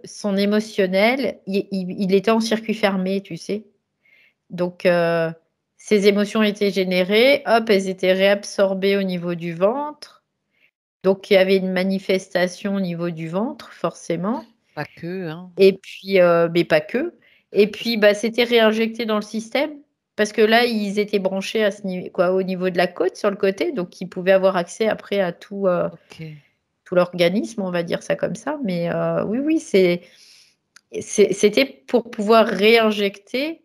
son émotionnel, il était en circuit fermé, tu sais. Donc, ces émotions étaient générées, hop, elles étaient réabsorbées au niveau du ventre. Donc, il y avait une manifestation au niveau du ventre, forcément. Pas que, hein. Et puis, mais pas que. Et puis, c'était réinjecté dans le système parce que là, ils étaient branchés à ce niveau, quoi, au niveau de la côte, sur le côté, donc ils pouvaient avoir accès après à Ok. tout l'organisme, on va dire ça comme ça. Mais oui, oui, c'était pour pouvoir réinjecter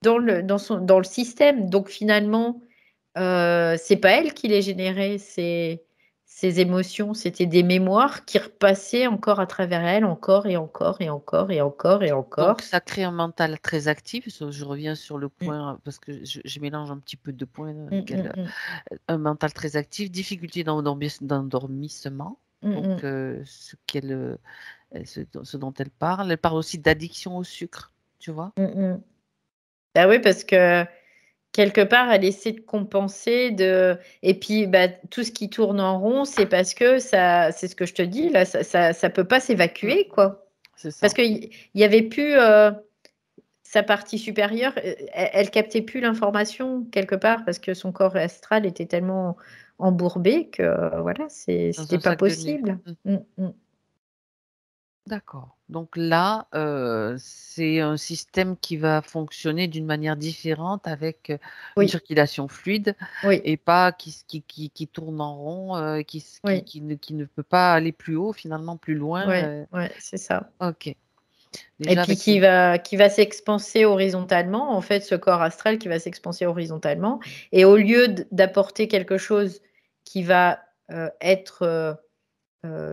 dans le système. Donc finalement, c'est pas elle qui les générait, ces émotions, c'était des mémoires qui repassaient encore à travers elle, encore et encore et encore et encore et Donc encore. ça crée un mental très actif. Je reviens sur le Mmh. point parce que je mélange un petit peu de points, Mmh, mmh, mmh. un mental très actif, difficulté d'endormissement, Mmh donc mh. ce dont elle parle. Elle parle aussi d'addiction au sucre, tu vois? Mmh mh. Bah oui, parce que quelque part, elle essaie de compenser et puis, bah, tout ce qui tourne en rond, c'est parce que ça c'est ce que je te dis là, ça peut pas Mmh, s'évacuer, quoi. c'est Parce ça. qu'il y avait plus, sa partie supérieure, elle captait plus l'information quelque part parce que son corps astral était tellement embourbé que, voilà, Dans c'était un pas sac de nœuds. possible. Mmh. Mmh mh. D'accord. Donc là, c'est un système qui va fonctionner d'une manière différente avec, une Oui, circulation fluide oui, et pas qui tourne en rond, oui, qui ne peut pas aller plus haut, finalement plus loin, ouais, ouais, c'est ça. OK. Et Déjà puis avec ce qui va s'expanser horizontalement, en fait, ce corps astral qui va s'expanser horizontalement et au lieu d'apporter quelque chose qui va, être,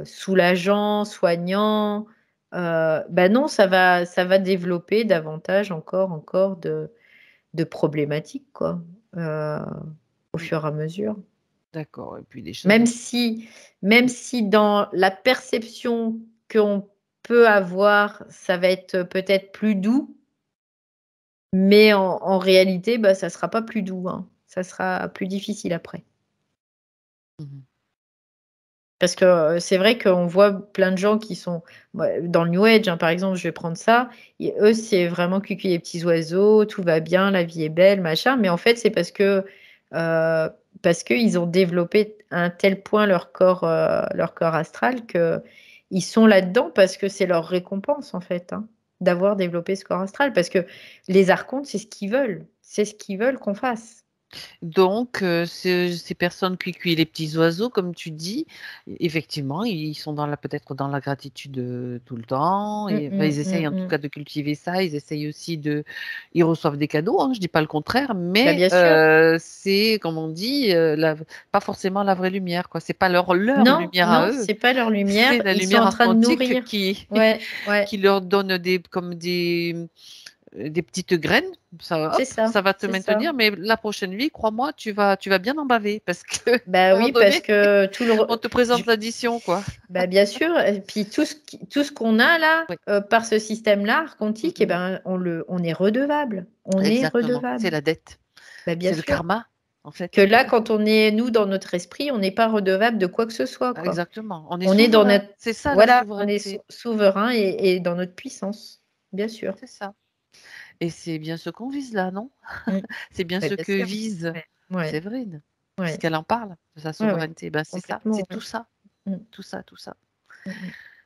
soulageant, soignant, bah, non, ça va développer davantage encore de problématiques, quoi, heu, au mmh, fur et à mesure. d'accord et puis des choses Même vont si même si dans la perception qu'on peut avoir, ça va être peut-être plus doux, mais en réalité, bah, ça sera pas plus doux, hein. Ça sera plus difficile après. mmh mh. Parce que, c'est vrai qu'on voit plein de gens qui sont dans le New Age, hein, par exemple, je vais prendre ça, et eux, c'est vraiment cueillir les petits oiseaux, tout va bien, la vie est belle, machin, mais en fait, c'est parce qu'ils ont développé à un tel point leur corps astral qu'ils sont là-dedans parce que c'est leur récompense, en fait, hein, d'avoir développé ce corps astral. Parce que les archontes, c'est ce qu'ils veulent qu'on fasse. Donc ces personnes qui cueillent les petits oiseaux comme tu dis, effectivement, ils sont peut-être dans la gratitude, tout le temps Mmh et enfin, mh, ils mmh essayent en tout mh. cas de cultiver ça. Ils essayent aussi ils reçoivent des cadeaux, hein, je dis pas le contraire, Bah, mais bien sûr. c'est comme on dit, la pas forcément la vraie lumière, quoi. C'est pas leur Non, lumière à non, eux, c'est pas leur lumière, c'est la ils sont lumière en train de archontique nourrir. Ouais, ouais, qui leur donne des petites graines, ça hop, ça va te c'est ça. maintenir, mais la prochaine vie, crois-moi, tu vas bien en baver parce qu'à Bah, un moment oui, parce donné, que tout le re on te je présente l'addition, quoi. bah, bien sûr et puis tout ce qu'on a là, Oui. par ce système-là, Mmh quantique et mh. ben, on est redevable. On est Exactement, c'est redevable. la dette, Bah, bien c'est le sûr. karma, en Que fait. là, quand on est nous, dans notre esprit, on n'est pas redevable de quoi que ce soit, quoi. Exactement, on est On est dans souverain, notre c'est ça la voilà, on est souveraineté, souverain et dans notre puissance. Bien sûr. c'est ça et c'est bien ce qu'on vise là, non? Mmh. C'est bien Bah, ce bien que sûr. vise Ouais. Ouais, Séverine, ouais, puisqu'elle en parle de sa ouais, ouais. souveraineté. Ben, c'est ça, Complètement, c'est ouais. tout ça, Mmh. tout ça, tout ça. Mmh mh.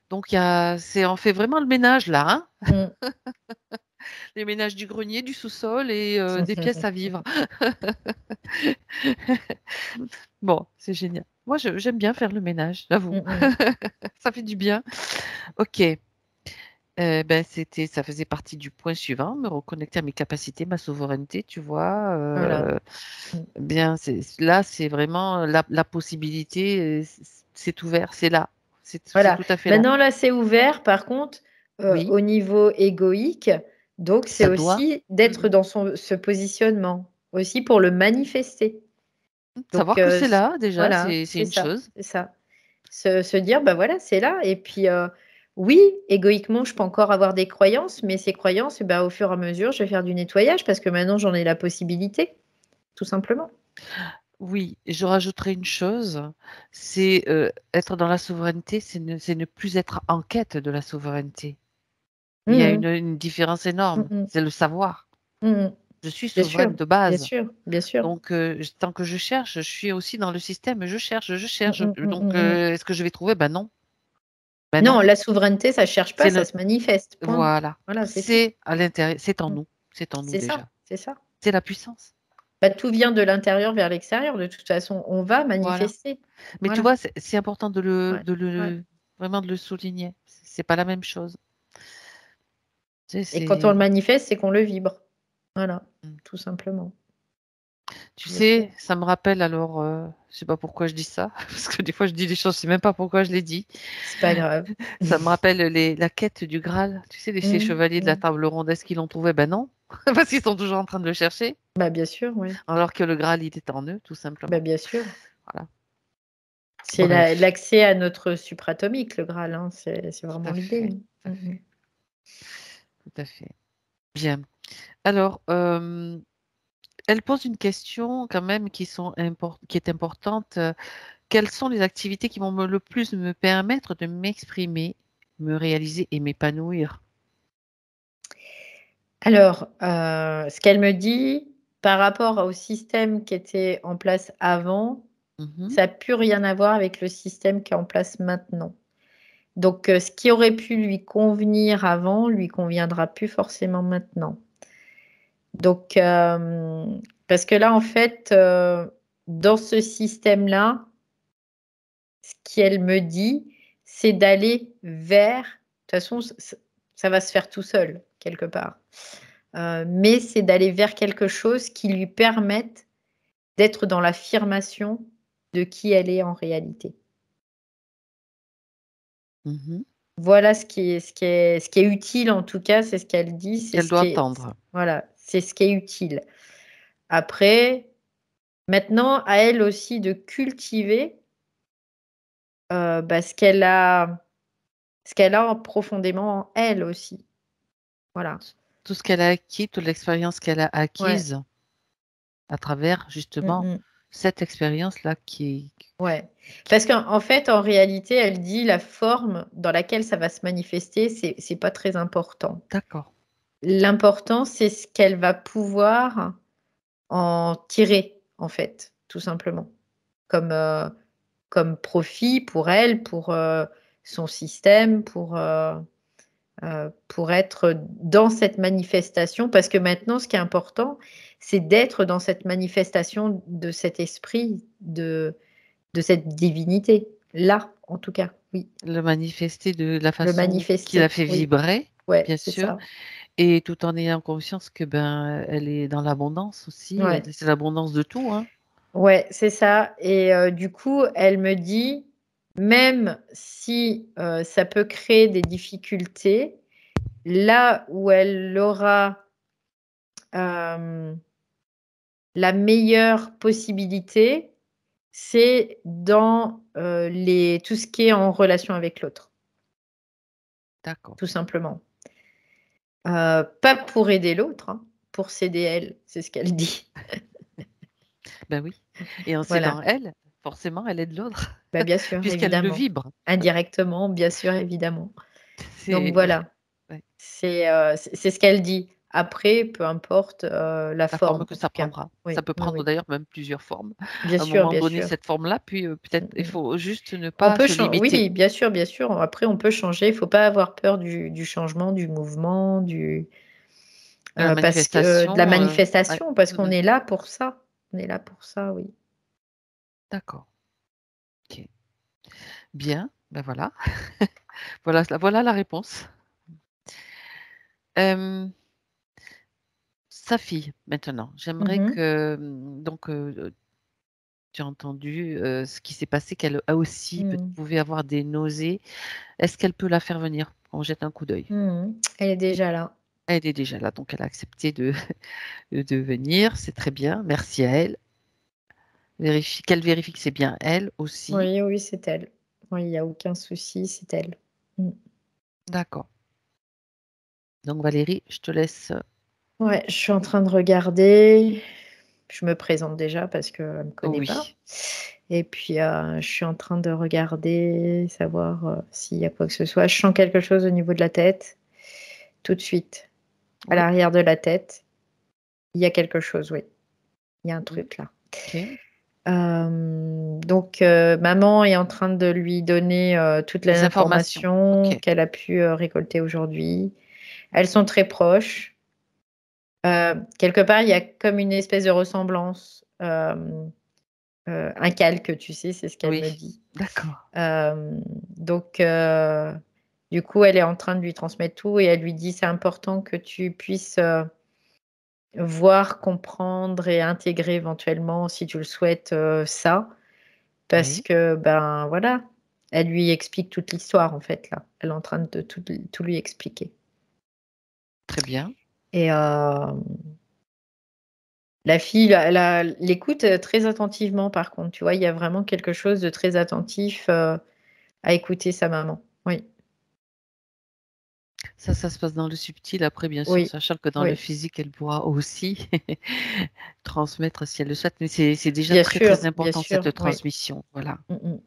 Donc il y a on fait vraiment le ménage là, hein? Mmh. Les ménages du grenier, du sous-sol et des pièces à vivre. Bon, c'est génial. Moi, je j'aime bien faire le ménage, j'avoue. Mmh mh. Ça fait du bien. OK, ben, ça faisait partie du point suivant, me reconnecter à mes capacités, ma souveraineté, tu vois? Voilà. Mmh. Bien, c'est vraiment la possibilité, c'est ouvert, c'est là. C'est Voilà. tout à fait là. Maintenant là, c'est ouvert par contre, Oui, au niveau égoïque, donc c'est ça doit aussi mmh d'être mh. dans ce positionnement, aussi pour le manifester. Donc Savoir que c'est là déjà, voilà, c'est c'est une ça, chose. c'est ça. Se dire: «Bah, voilà, c'est là» et puis, oui, égoïquement, je peux encore avoir des croyances, mais ces croyances, bah, au fur et à mesure, je vais faire du nettoyage parce que maintenant j'en ai la possibilité, tout simplement. Oui, et je rajouterais une chose, c'est, être dans la souveraineté, c'est ne plus être en quête de la souveraineté. Il y a Mmh mh. une différence Mmh énorme, mh. c'est le savoir. Mmh mh. Je suis Bien sûr, souveraine de bien base, sûr, bien sûr. donc j tant que je cherche, je suis aussi dans le système, je Mmh cherche, mh, mmh, donc mmh mh. est-ce que je vais trouver? Ben non, ben Non, non, la souveraineté, ça cherche pas, c'est ça le se manifeste, point. voilà, Voilà, c'est tout. c'est à l'intérieur, Mmh. c'est en nous C'est ça, déjà, c'est ça. c'est la puissance, Bah, tout vient de l'intérieur vers l'extérieur, de toute façon, on va voilà. manifester. Mais tu Voilà. vois, c'est important Ouais, ouais. vraiment de le souligner, c'est pas la même chose. Tu sais, Et quand on le c'est manifeste, c'est qu'on le vibre. Voilà, mmh. tout simplement. Tu Bien sûr. sais, ça me rappelle alors, je sais pas pourquoi je dis ça, parce que des fois je dis des choses, je sais même pas pourquoi je les dis. C'est pas grave. Ça me rappelle la quête du Graal. Tu sais, ces Mmh, chevaliers de la mmh. table ronde, est-ce qu'ils l'ont trouvé? Ben non, parce qu'ils sont toujours en train de le chercher, Bah, bien sûr, oui. alors que le Graal, il était en eux, tout Bah, simplement. bien sûr. Voilà. C'est Bref, l'accès à notre supratomique, le Graal, hein, c'est tout vraiment à l'idée, fait, hein. tout à Mmh mh. fait, tout à fait. Bien. Alors, elle pose une question quand même qui est importante. Quelles sont les activités qui vont le plus me permettre de m'exprimer, me réaliser et m'épanouir? Alors, ce qu'elle me dit, par rapport au système qui était en place avant, Mhm, ça a plus rien à voir avec le système qui est en place maintenant. Donc, ce qui aurait pu lui convenir avant, lui conviendra plus forcément maintenant. Donc, parce que là, en fait, dans ce système-là, ce qu'elle me dit, c'est d'aller vers de toute façon, ça va se faire tout seul, quelque part. Mais c'est d'aller vers quelque chose qui lui permette d'être dans l'affirmation de qui elle est en réalité. mhm. Voilà ce qui est utile en tout cas, c'est ce qu'elle dit, Ce c'est qu'elle ce doit qui est entendre. voilà, c'est ce qui est utile. Après, maintenant à elle aussi de cultiver, bah, ce qu'elle a profondément en elle aussi. Voilà. Tout ce qu'elle a acquis, toute l'expérience qu'elle a Ouais. acquise à travers Mmh justement mh. cette expérience-là qui Ouais. Parce qu'en fait, en réalité, elle dit: «La forme dans laquelle ça va se manifester, c'est pas très important. d'accord. L'important, c'est ce qu'elle va pouvoir en tirer, en fait, tout simplement. Comme, comme profit pour elle, pour, son système, pour être dans cette manifestation. Parce que maintenant, ce qui est important, c'est d'être dans cette manifestation de cet esprit, de cette divinité. Là, en tout cas, oui. Le manifester de la Le façon qui la manifester, fait oui. vibrer, Ouais, bien c'est sûr, ça. et tout en ayant conscience que, ben, elle est dans l'abondance aussi, Ouais. c'est l'abondance de tout, hein. Ouais, c'est ça et du coup, elle me dit: «Même si, ça peut créer des difficultés, là où elle aura, hem, la meilleure possibilité, c'est dans, les tout ce qui est en relation avec l'autre, D'accord. tout simplement». Pas pour aider l'autre, hein, pour s'aider elle, c'est ce qu'elle dit. Ben oui, et en Voilà. s'aidant elle, forcément elle aide l'autre Bah, bien sûr, puisqu'elle le évidemment. vibre. Indirectement, bien sûr, évidemment. Donc C'est voilà. ouais, C'est ce qu'elle dit. Après, peu importe, la la forme forme, que en ça tout cas. prendra. Ça Oui, peut oui, prendre oui. d'ailleurs même plusieurs formes. Bien À un sûr, moment bien donné, sûr. cette forme-là, puis, peut-être Mmh il mh. faut juste ne On pas peut se chan limiter. oui, bien sûr. Après, on peut changer. Il faut pas avoir peur du changement, du mouvement, De la parce que de la manifestation, ouais. manifestation, parce Mmh qu'on mh. est là pour ça. On est là pour ça, oui. D'accord, OK. Bien, ben voilà. Voilà la réponse. Hem, Sa fille, maintenant. Mmh J'aimerais mh. que, donc, tu as entendu, ce qui s'est passé, qu'elle a aussi Mmh. pouvait avoir des nausées. Est-ce qu'elle peut la faire venir? On jette un coup d'œil. Mmh. Elle est déjà là. Elle est déjà là, donc elle a accepté de de venir, c'est très bien, merci à elle. Qu'elle vérifie que c'est bien elle aussi. Oui, oui, c'est elle. Oui, il y a aucun souci, c'est elle. Mmh. D'accord. Donc Valérie, je te laisse, Ouais, je suis en train de regarder. Je me présente déjà parce qu'elle ne me connaît pas oui, et puis, je suis en train de regarder, savoir, s'il y a quoi que ce soit. Je sens quelque chose au niveau de la tête, tout de suite. À oui, l'arrière de la tête, il y a quelque chose, oui. Il y a un mmh, truc là. OK. Donc, maman est en train de lui donner, toutes les Les informations, informations OK. qu'elle a pu, récolter aujourd'hui. Elles sont très proches. Quelque part, il y a comme une espèce de ressemblance, un calque, tu sais? C'est ce qu'elle me Oui, dit. d'accord. Donc, Du coup, elle est en train de lui transmettre tout et elle lui dit: «C'est important que tu puisses, voir, comprendre et intégrer éventuellement, si tu le souhaites, ça». Parce Oui, que, ben, voilà, elle lui explique toute l'histoire, en fait, là. Elle est en train de tout lui expliquer très bien. et la fille, elle l'écoute, très attentivement par contre, tu vois? Il y a vraiment quelque chose de très attentif, à écouter sa maman. Oui, Ça se passe dans le subtil. Après, bien sûr, oui, sachant que dans le oui, physique, elle pourra aussi transmettre si elle le souhaite. Mais c'est déjà très, très bien important sûr, cette oui. transmission. Voilà. Mmh mh.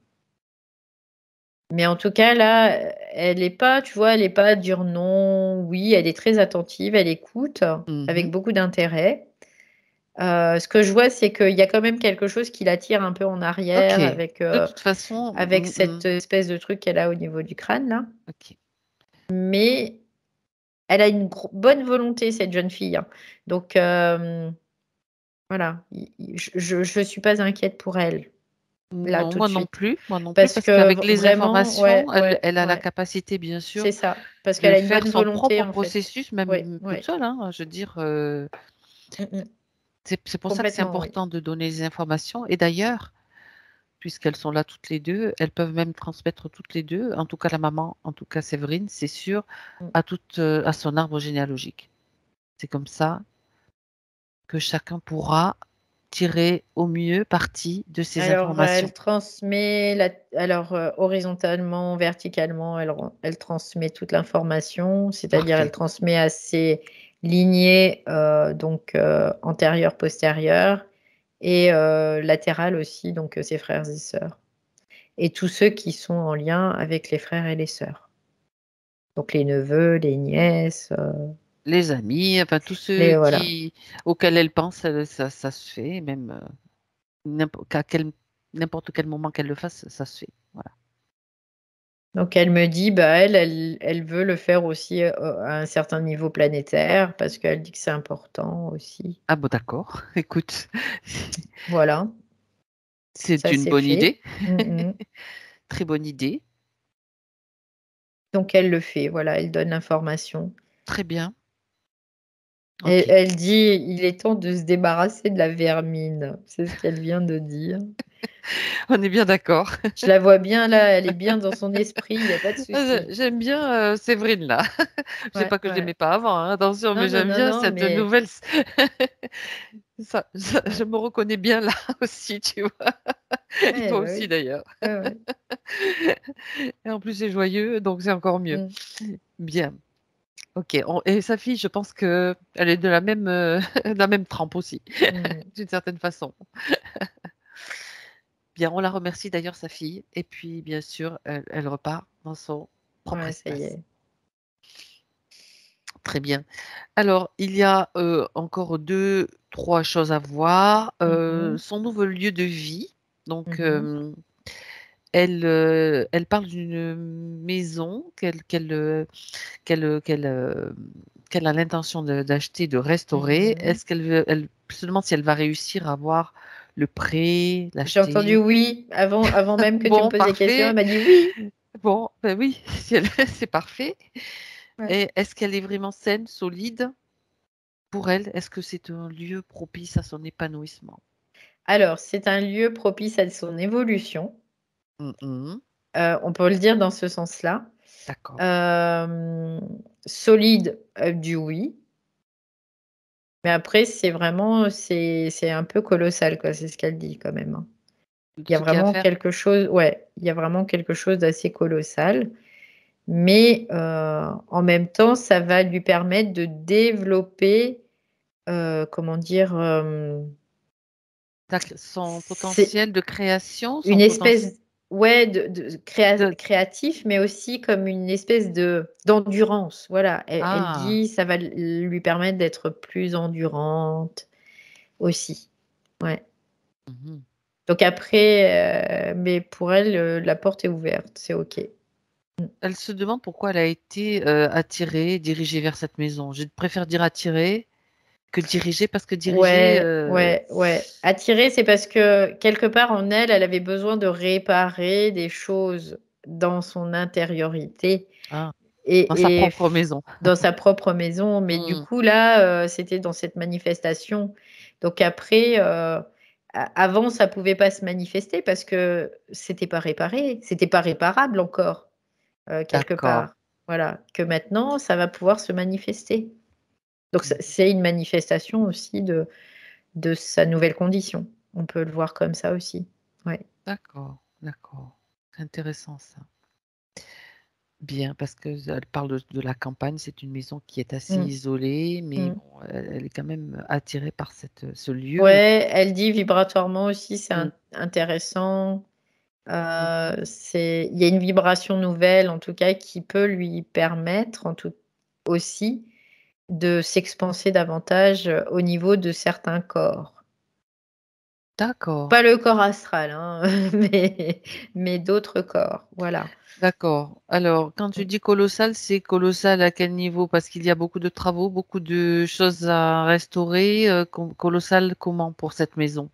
Mais en tout cas, là, elle est pas, tu vois, elle est pas à dire non, oui, elle est très attentive, elle écoute avec Mhm. beaucoup d'intérêt. Ce que je vois, c'est qu'il y a quand même quelque chose qui la tire un peu en Ok. arrière De toute façon, avec cette espèce de truc qu'elle a au niveau du crâne, là. ok. Mais elle a une bonne volonté, cette jeune fille, hein. Donc voilà, je suis pas inquiète pour elle, là, Non, tout de suite. moi non plus, Parce parce que qu'avec les vraiment, ouais, informations, elle, ouais, elle a la ouais, capacité, bien sûr, c'est ça. Parce qu'elle de a une faire bonne son volonté, propre en fait. processus, Oui, même toute oui. seule, hein. Je veux dire, Mmh mh. c'est pour ça que c'est Complètement, oui. important de donner les informations. Et d'ailleurs, puisqu'elles sont là toutes les deux, elles peuvent même transmettre toutes les deux, en tout cas la maman, en tout cas Séverine, c'est sûr, Mmh. à son arbre généalogique. C'est comme ça que chacun pourra tirer au mieux parti de ces Alors, informations. elle transmet horizontalement, verticalement, elle transmet toute l'information, c'est-à-dire elle Parfait. transmet à ses lignées, donc antérieures, postérieures et latérales aussi, donc ses frères et sœurs et tous ceux qui sont en lien avec les frères et les sœurs. Donc les neveux, les nièces, Les amis, enfin tous ceux les voilà. auxquels elle pense, ça se fait, même n'importe quel moment qu'elle le fasse, ça se fait. Voilà. Donc elle me dit, bah, elle veut le faire aussi, à un certain niveau planétaire parce qu'elle dit que c'est important aussi. Ah bon, d'accord. Écoute, Voilà, c'est ça une c'est bonne fait. idée, Mmh mh. très bonne idée, Donc elle le fait, voilà, elle donne l'information très bien. et Ok, elle dit: «Il est temps de se débarrasser de la vermine». C'est ce qu'elle vient de dire. on est bien d'accord. Je la vois bien là, elle est bien dans son esprit, il y a pas de souci. J'aime bien Séverine là. Je sais Ouais, pas que je ouais. l'aimais pas avant, hein, attention, Non, mais non, j'aime non, bien non, cette mais nouvelle. Je ouais. me reconnais bien là aussi, tu vois. Et Ouais, toi bah, aussi oui. d'ailleurs. Ouais, ouais. Et en plus c'est joyeux, donc c'est encore mieux. Mmh. Bien. OK, et sa fille, je pense qu'elle est de la même, de la même trempe aussi, Mmh. d'une certaine façon. Bien, on la remercie d'ailleurs, sa fille, et puis bien sûr, elle repart dans son propre Ouais, ça y espace. est. Très bien. Alors, il y a, encore deux, trois choses à voir. Mmh mh. Son nouveau lieu de vie, donc, Mmh mh. elle parle d'une maison qu'elle a l'intention d'acheter, de restaurer. Mmh. Est-ce elle se demande si elle va réussir à avoir le prêt, J'ai entendu l'acheter? «oui» avant même que tu me Bon, poses des questions, elle parfait. m'a dit: «Oui». Bon, ben oui, si elle c'est parfait. Ouais. Et est-ce qu'elle est vraiment saine, solide pour elle? Est-ce que c'est un lieu propice à son épanouissement? Alors, c'est un lieu propice à son évolution, Mmh mh. on peut le dire dans ce sens-là. D'accord. Hem, Solide, du oui, mais après c'est vraiment c'est un peu colossal quoi, c'est ce qu'elle dit quand même, hein. Il y a Ce qu'il y a à vraiment faire? quelque chose ouais, il y a vraiment quelque chose d'assez colossal, mais en même temps, ça va lui permettre de développer, comment dire? Son C'est potentiel de création, son une potentiel espèce ouais, de de créatif, mais aussi comme une espèce de d'endurance, voilà. Elle ah! dit: «Ça va lui permettre d'être plus endurante aussi». Ouais. Mmh mh. Donc après, mais pour elle, la porte est ouverte, c'est OK. Mmh. Elle se demande pourquoi elle a été, attirée, dirigée vers cette maison. Je préfère dire attirée que diriger, parce que diriger, Ouais, ouais, ouais. Attirée, c'est parce que quelque part en elle, elle avait besoin de réparer des choses dans son intériorité Ah, dans sa et propre maison. dans sa propre maison. Mais du Mmh. coup, là, c'était dans cette manifestation. Donc après, avant, ça pouvait pas se manifester parce que c'était pas réparé, c'était pas réparable encore, quelque D'accord. part. Voilà, que maintenant, ça va pouvoir se manifester. Donc Mmh. c'est une manifestation aussi de sa nouvelle condition. On peut le voir comme ça aussi. Ouais. D'accord, d'accord. C'est intéressant ça. Bien, parce qu'elle parle de la campagne, c'est une maison qui est assez Mmh. isolée, mais Mmh. bon, elle est quand même attirée par ce lieu. Ouais, elle dit vibratoirement aussi, c'est Mmh. intéressant. Mmh mh. Il y a une vibration nouvelle, en tout cas, qui peut lui permettre, aussi, de s'expanser davantage, au niveau de certains corps. D'accord, Pas le corps astral, hein, mais d'autres corps, voilà. d'accord. Alors, quand tu Mmh. dis colossal, c'est colossal à quel niveau? Parce qu'il y a beaucoup de travaux, beaucoup de choses à restaurer, colossal comment pour cette maison?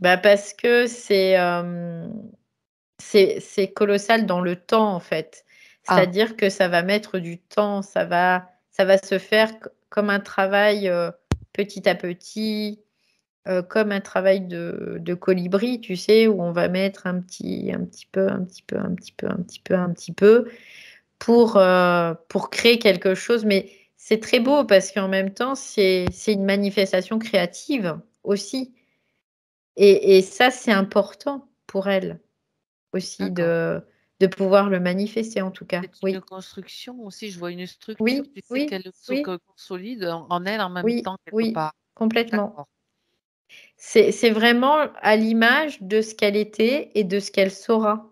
Bah, parce que c'est colossal dans le temps, en fait. Ah, C'est-à-dire que ça va mettre du temps, ça va se faire comme un travail, petit à petit, comme un travail de colibri, tu sais? Où on va mettre un petit peu, un petit peu, un petit peu, un petit peu, un petit peu pour créer quelque chose. Mais c'est très beau parce qu'en même temps, c'est une manifestation créative aussi et ça, c'est important pour elle aussi d'accord. de pouvoir le manifester en tout cas. C'est une Oui, construction aussi, je vois une structure, oui, tu sais, oui, qu'elle se oui, consolide en elle en même oui, temps quelque oui, part. complètement. D'accord, C'est vraiment à l'image de ce qu'elle était et de ce qu'elle sera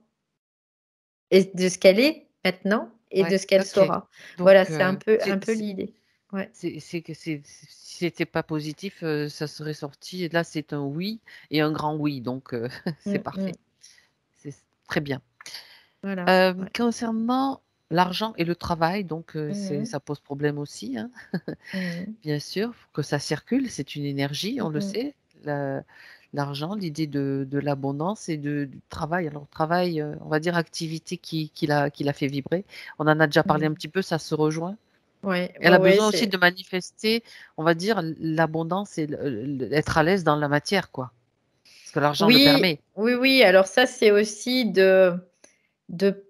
et de ce qu'elle est maintenant et ouais, de ce qu'elle OK. sera. Voilà, Donc c'est un peu l'idée. Ouais. c'est que si c'était pas positif, ça serait sorti et là, c'est un oui et un grand oui, donc c'est Mmh parfait. mh. C'est très bien. Voilà, ouais. Concernant l'argent et le travail, donc Mmh mh. ça pose problème aussi, hein, Mmh mh. bien sûr, faut que ça circule, c'est une énergie, on Mmh le mh. sait. La L'argent, l'idée de l'abondance et du travail. Alors travail, on va dire activité qui l'a fait vibrer. On en a déjà parlé un Mmh. petit peu, ça se rejoint. Ouais, Elle ouais, a ouais, besoin aussi c'est de manifester, on va dire, l'abondance et être à l'aise dans la matière, quoi. Parce que l'argent le oui, permet. oui, oui, alors ça, c'est aussi de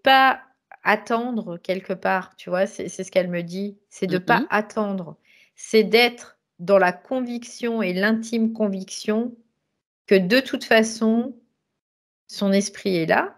pas attendre quelque part, tu vois? C'est ce qu'elle me dit, c'est de Mmh pas mh. attendre. C'est d'être dans la conviction et l'intime conviction que de toute façon, son esprit est là.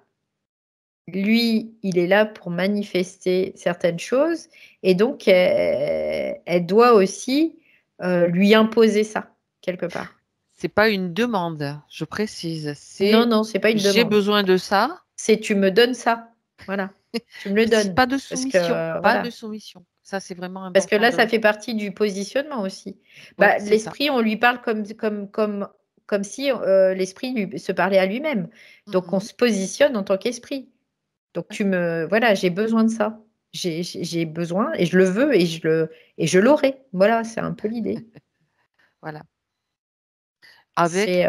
Lui, il est là pour manifester certaines choses et donc elle doit aussi, lui imposer ça, quelque part. C'est pas une demande, je précise, Non, c'est: non, c'est pas une «J'ai demande. besoin de ça». C'est: «Tu me donnes ça». Voilà, tu me le C'est donnes pas de parce soumission, que pas de voilà. soumission. Ça, c'est vraiment Parce que important là, de ça fait partie du positionnement aussi. ouais, Bah, c'est ça. l'esprit, on lui parle comme si, l'esprit lui se parlait à lui-même. Mmh Donc on mh. se positionne en tant qu'esprit. Donc Ouais, voilà, j'ai besoin de ça. J'ai besoin et je le veux et je l'aurai. Voilà, c'est un peu l'idée. voilà. C'est,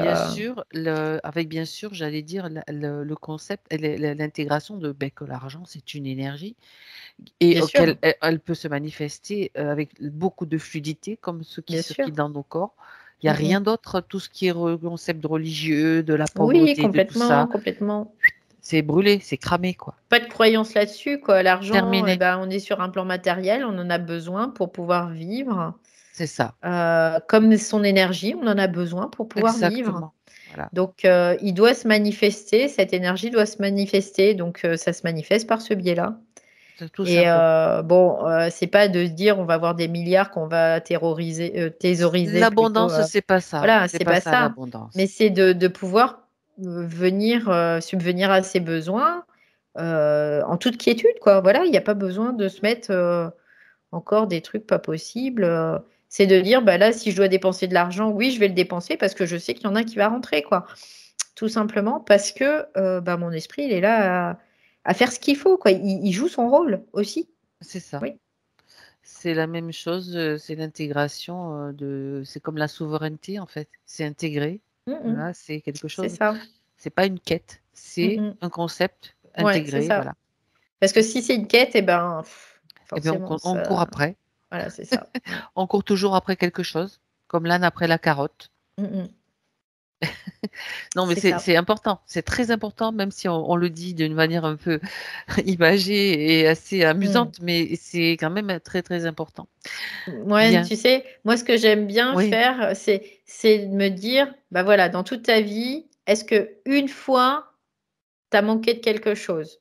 Avec bien sûr, j'allais dire le concept et l'intégration de, beh, que l'argent, c'est une énergie et bien auquel sûr, elle peut se manifester, avec beaucoup de fluidité comme ce qui bien sûr. circule dans nos corps. Il y a Mmh mh. rien d'autre, tout ce qui est concept religieux, de la Oui, pauvreté, de tout complètement, ça, complètement. c'est brûlé, c'est cramé, quoi. Pas de croyance là-dessus, quoi. L'argent et Terminé. ben, on est sur un plan matériel, on en a besoin pour pouvoir vivre. C'est ça, Comme son énergie, on en a besoin pour pouvoir vivre. exactement. Voilà, Donc, il doit se manifester, cette énergie doit se manifester, donc, ça se manifeste par ce biais-là c'est tout et simplement. bon, c'est pas de se dire: «On va avoir des milliards qu'on va terroriser, thésauriser plutôt», L'abondance, c'est pas ça, voilà, c'est c'est pas pas ça ça. Mais l'abondance. c'est de pouvoir, venir, subvenir à ses besoins, en toute quiétude, quoi. Voilà, il y a pas besoin de se mettre, encore des trucs pas possibles, c'est de dire: «Bah, là, si je dois dépenser de l'argent, oui, je vais le dépenser parce que je sais qu'il y en a qui va rentrer, quoi». Tout simplement parce que, bah, mon esprit, il est là à faire ce qu'il faut, quoi. Il joue son rôle aussi. C'est ça. Oui. C'est la même chose, c'est l'intégration, c'est comme la souveraineté, en fait. C'est intégré. Mmh mh. Voilà, c'est quelque C'est chose ça. c'est pas une quête, Mmh c'est mh. un concept Ouais, c'est intégré, ça. voilà. Parce que si c'est une quête, Et bien, forcément, on court ça après. voilà, c'est ça. On court toujours après quelque chose, comme l'âne après la carotte. Mmh mh. Non, mais C'est ça. c'est important, c'est très important, même si on le dit d'une manière un peu imagée et assez Mmh. amusante, mais c'est quand même très, très important. Ouais, Bien, tu sais, moi, ce que j'aime bien oui, faire, c'est de me dire: «Bah, voilà, dans toute ta vie, est-ce qu'une fois, tu as manqué de quelque chose?»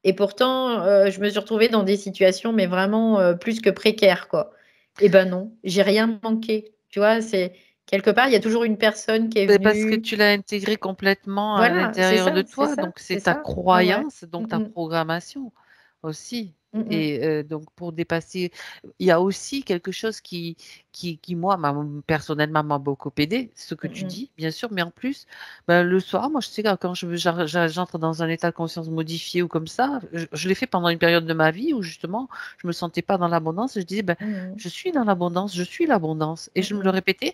Et pourtant, je me suis retrouvée dans des situations, mais vraiment, plus que précaires, quoi. Et ben, non, j'ai rien manqué. Tu vois? C'est quelque part, il y a toujours une personne qui est beh, parce que venue tu l'as intégré complètement à voilà, c'est l'intérieur de ça, c'est toi, ça, donc c'est c'est ta ça. Ouais, ouais. croyance, Mmh donc ta mh. programmation aussi Mmh mh. et donc pour dépasser il y a aussi quelque chose qui moi m'a personnellement m'a beaucoup aidé, ce que Mmh tu mh. dis, bien sûr, mais en plus, bah, le soir, moi, je sais que quand je veux j'entre dans un état de conscience modifié ou comme ça, je l'ai fait pendant une période de ma vie où justement je me sentais pas dans l'abondance, je disais: «Ben, Mmh mh. je suis dans l'abondance, je suis l'abondance» et Mmh je me le mh. répétais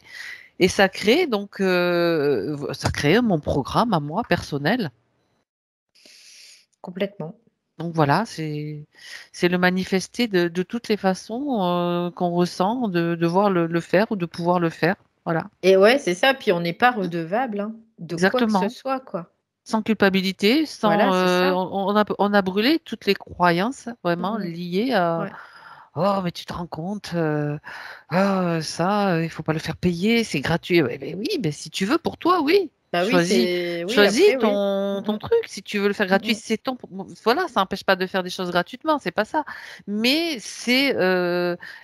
et ça crée mon programme à moi personnel. Complètement. Donc voilà, c'est le manifester de toutes les façons, qu'on ressent, de voir le faire ou de pouvoir le faire. Voilà, Et ouais, c'est ça, puis on n'est pas redevable, hein, de quoi que ce exactement. soit, quoi. Sans culpabilité, Voilà, sans, c'est ça. on a brûlé toutes les croyances Mmh vraiment mh. liées à: Ouais. «Oh mais tu te rends compte, ça, il faut pas le faire payer, c'est gratuit». Ouais, beh, oui, beh, si tu veux pour toi, oui. Bah oui, Choisis c'est oui, choisis après, oui. Mmh ton mh. truc. Si tu veux le faire Mmh gratuit, mh. c'est ton voilà, ça n'empêche pas de faire des choses gratuitement, c'est pas ça. Mais c'est,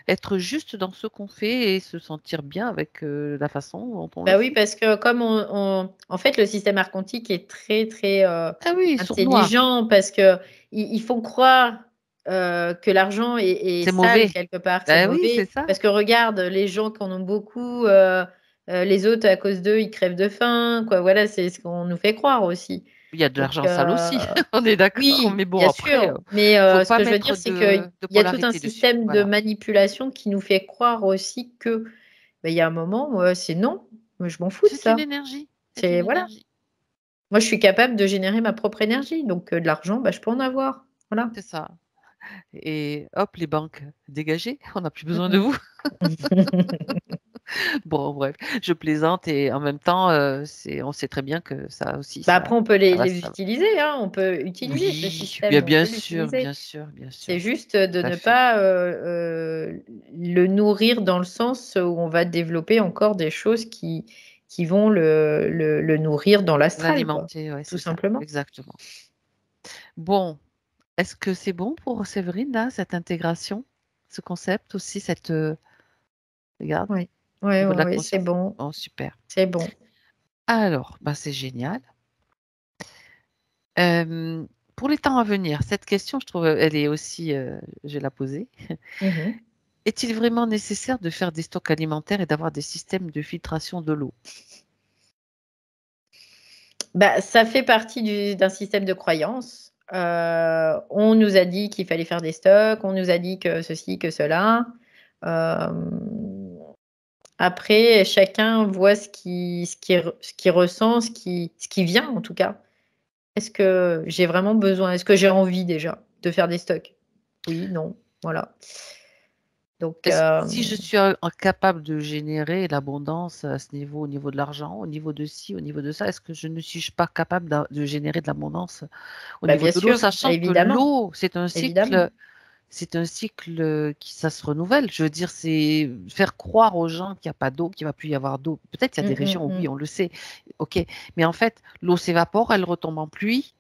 être juste dans ce qu'on fait et se sentir bien avec, la façon dont on le Bah oui, fait. parce que comme en fait, le système archontique est très, très, Ah oui, sournois, intelligent parce qu'ils ils font croire, que l'argent est c'est sale mauvais. quelque part, que c'est Bah oui, c'est mauvais. ça. Parce que regarde, les gens qui en ont beaucoup, les autres à cause d'eux, ils crèvent de faim, quoi. Voilà, c'est ce qu'on nous fait croire aussi. Il y a de Donc l'argent sale aussi, on est d'accord, oui, mais bon bien après, sûr, mais faut ce pas que je veux dire, mettre c'est qu'il de y a tout un polarité dessus. système de Voilà, manipulation qui nous fait croire aussi que, bah, il y a un moment, c'est non, moi je m'en fous de c'est une ça. énergie, c'est C'est une voilà. énergie, Moi, je suis capable de générer ma propre énergie, donc de l'argent, bah, je peux en avoir. Voilà. c'est ça et hop les banques dégagées, on n'a plus Mmh besoin de mh. vous. Bon bref, je plaisante et en même temps, on sait très bien que ça aussi Bah, après on peut ça va les ça va utiliser, hein, on peut utiliser ce oui, bien système, on bien peut sûr, l'utiliser. bien sûr, bien C'est sûr, juste, tout de à ne fait. pas, le nourrir dans le sens où on va développer encore des choses qui vont le nourrir dans l'astral, quoi, L'alimenter, ouais, tout c'est ça, simplement. exactement. Bon, est-ce que c'est bon pour Séverine là, cette intégration? Ce concept aussi, regarde, Oui. au Ouais, niveau de ouais, la ouais, c'est conscience? bon, Oh super. c'est bon. Alors, bah, c'est génial. Hem, pour les temps à venir, cette question, je trouve, elle est aussi, je vais la poser. Mmh mh. Est-il vraiment nécessaire de faire des stocks alimentaires et d'avoir des systèmes de filtration de l'eau? Bah, ça fait partie d'un système de croyance. On nous a dit qu'il fallait faire des stocks, on nous a dit que ceci, que cela. Hem, Après chacun voit ce qu'il ressent, ce qui vient en tout cas. Est-ce que j'ai vraiment besoin? Est-ce que j'ai envie déjà de faire des stocks? Oui, non, voilà. Donc Est-ce si je suis, incapable de générer l'abondance à ce niveau, au niveau de l'argent, au niveau de ci, au niveau de ça, est-ce que je ne suis-je pas capable de générer de l'abondance au bah, niveau bien de l'eau? sûr, Sachant que évidemment, l'eau, évidemment. c'est un cycle, qui ça se renouvelle. Je veux dire, c'est faire croire aux gens qu'il y a pas d'eau, qu'il va plus y avoir d'eau. Peut-être il y a des Mmh, mmh, régions où mmh. oui, on le sait, OK, mais en fait, l'eau s'évapore, elle retombe en pluie.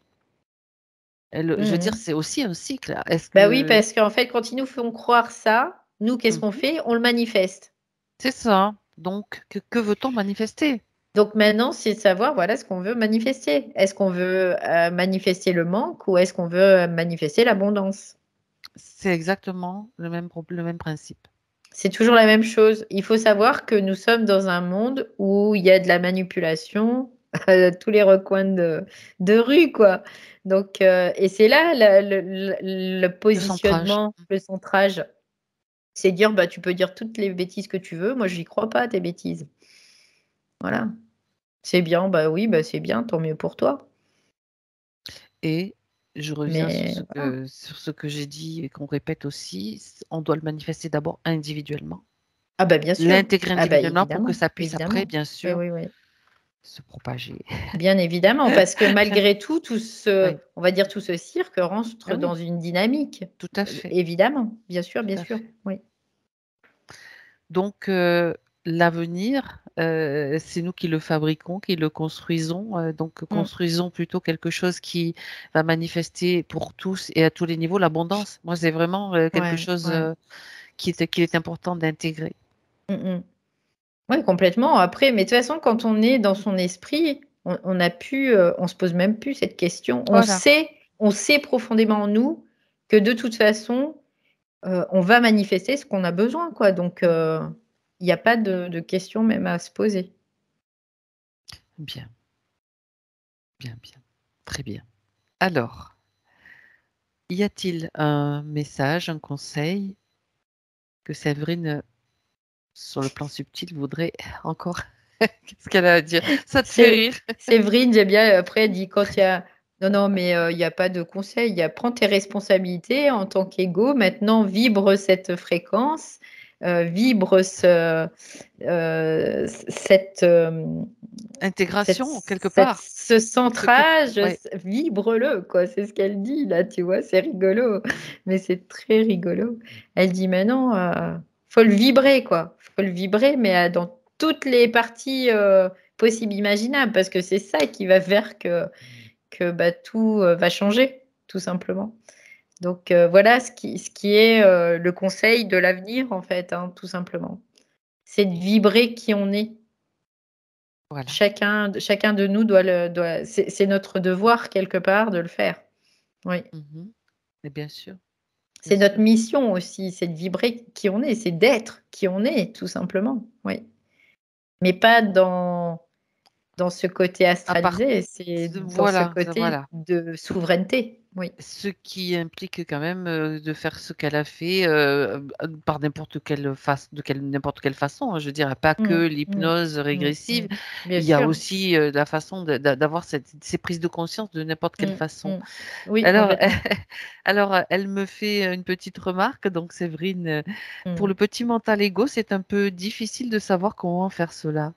Je veux Mmh dire, mh. c'est aussi un cycle. Est-ce Bah, oui, que parce qu'en fait, quand ils nous font croire ça, nous, qu'est-ce qu'on mmh fait? On le manifeste. c'est ça. Donc que veut-on manifester? Donc maintenant, c'est de savoir, voilà, ce qu'on veut manifester. Est-ce qu'on veut, manifester le manque ou est-ce qu'on veut, manifester l'abondance? C'est exactement le même principe. C'est toujours la même chose. Il faut savoir que nous sommes dans un monde où il y a de la manipulation à tous les recoins de rue, quoi. Donc et c'est là le Le centrage. positionnement, le centrage. C'est dire: «Bah, tu peux dire toutes les bêtises que tu veux, moi j'y crois pas à tes bêtises». Voilà. C'est bien, bah oui, bah c'est bien, tant mieux pour toi. Et Je reviens Mais voilà. sur ce que j'ai dit et qu'on répète aussi, on doit le manifester d'abord individuellement, Ah bah, bien sûr. l'intégrer Ah bah, individuellement pour que évidemment, ça puisse après, évidemment. bien Oui, sûr, oui, oui. se propager. Bien évidemment, parce que malgré tout, Oui, on va dire tout ce cirque rentre ah dans oui, une dynamique. tout à fait, Évidemment, tout bien à sûr, fait. oui. Donc l'avenir, c'est nous qui le fabriquons, qui le construisons, donc Mmh. construisons plutôt quelque chose qui va manifester pour tous et à tous les niveaux l'abondance. Moi, c'est vraiment, quelque Ouais, chose, ouais. qu'il est important d'intégrer. Mmh mh. Ouais, complètement. Après, mais de toute façon, quand on est dans son esprit, on a pu, on se pose même plus cette question. Voilà, On sait profondément en nous que de toute façon, on va manifester ce qu'on a besoin, quoi. Donc, il y a pas de question même à se poser. bien, bien, bien, très bien. Alors, y a-t-il un message, un conseil que Séverine, sur le plan subtil, voudrait encore qu'est-ce qu'elle a à dire? Ça te fait C'est rire? Séverine, j'aime bien, après elle dit quand il y a non, non, mais il y a pas de conseil, il y a prends tes responsabilités en tant qu'ego, maintenant vibre cette fréquence, vibre cette, Intégration, quelque part. ce Ce que centrage, ouais, vibre-le, quoi, c'est ce qu'elle dit là, tu vois? C'est rigolo, mais c'est très rigolo. Elle dit: «Mais non, faut le vibrer, quoi, faut le vibrer, mais dans toutes les parties, possibles, imaginables, parce que c'est ça qui va faire que, bah, tout, va changer, tout simplement». Donc voilà ce qui est, le conseil de l'avenir, en fait, hein, tout simplement. C'est de vibrer qui on est. voilà. Chacun de nous doit c'est notre devoir quelque part de le faire. Oui. Mmh. Et bien C'est notre sûr. mission aussi, c'est de vibrer qui on est, c'est d'être qui on est tout simplement, oui. Mais pas dans ce côté À part astralisé, c'est dans ce voilà, côté voilà. de souveraineté, oui. Ce qui implique quand même, de faire ce qu'elle a fait, par n'importe quelle façon, hein. Je veux dire, pas Mmh, que mmh, l'hypnose mmh, régressive. mmh. Bien Il y a sûr. aussi, la façon d'avoir ces prises de conscience de n'importe quelle Mmh, façon. mmh. Oui, Alors complètement. alors, elle me fait, une petite remarque, donc Séverine, pour Mmh. le petit mental égo, c'est un peu difficile de savoir comment faire cela.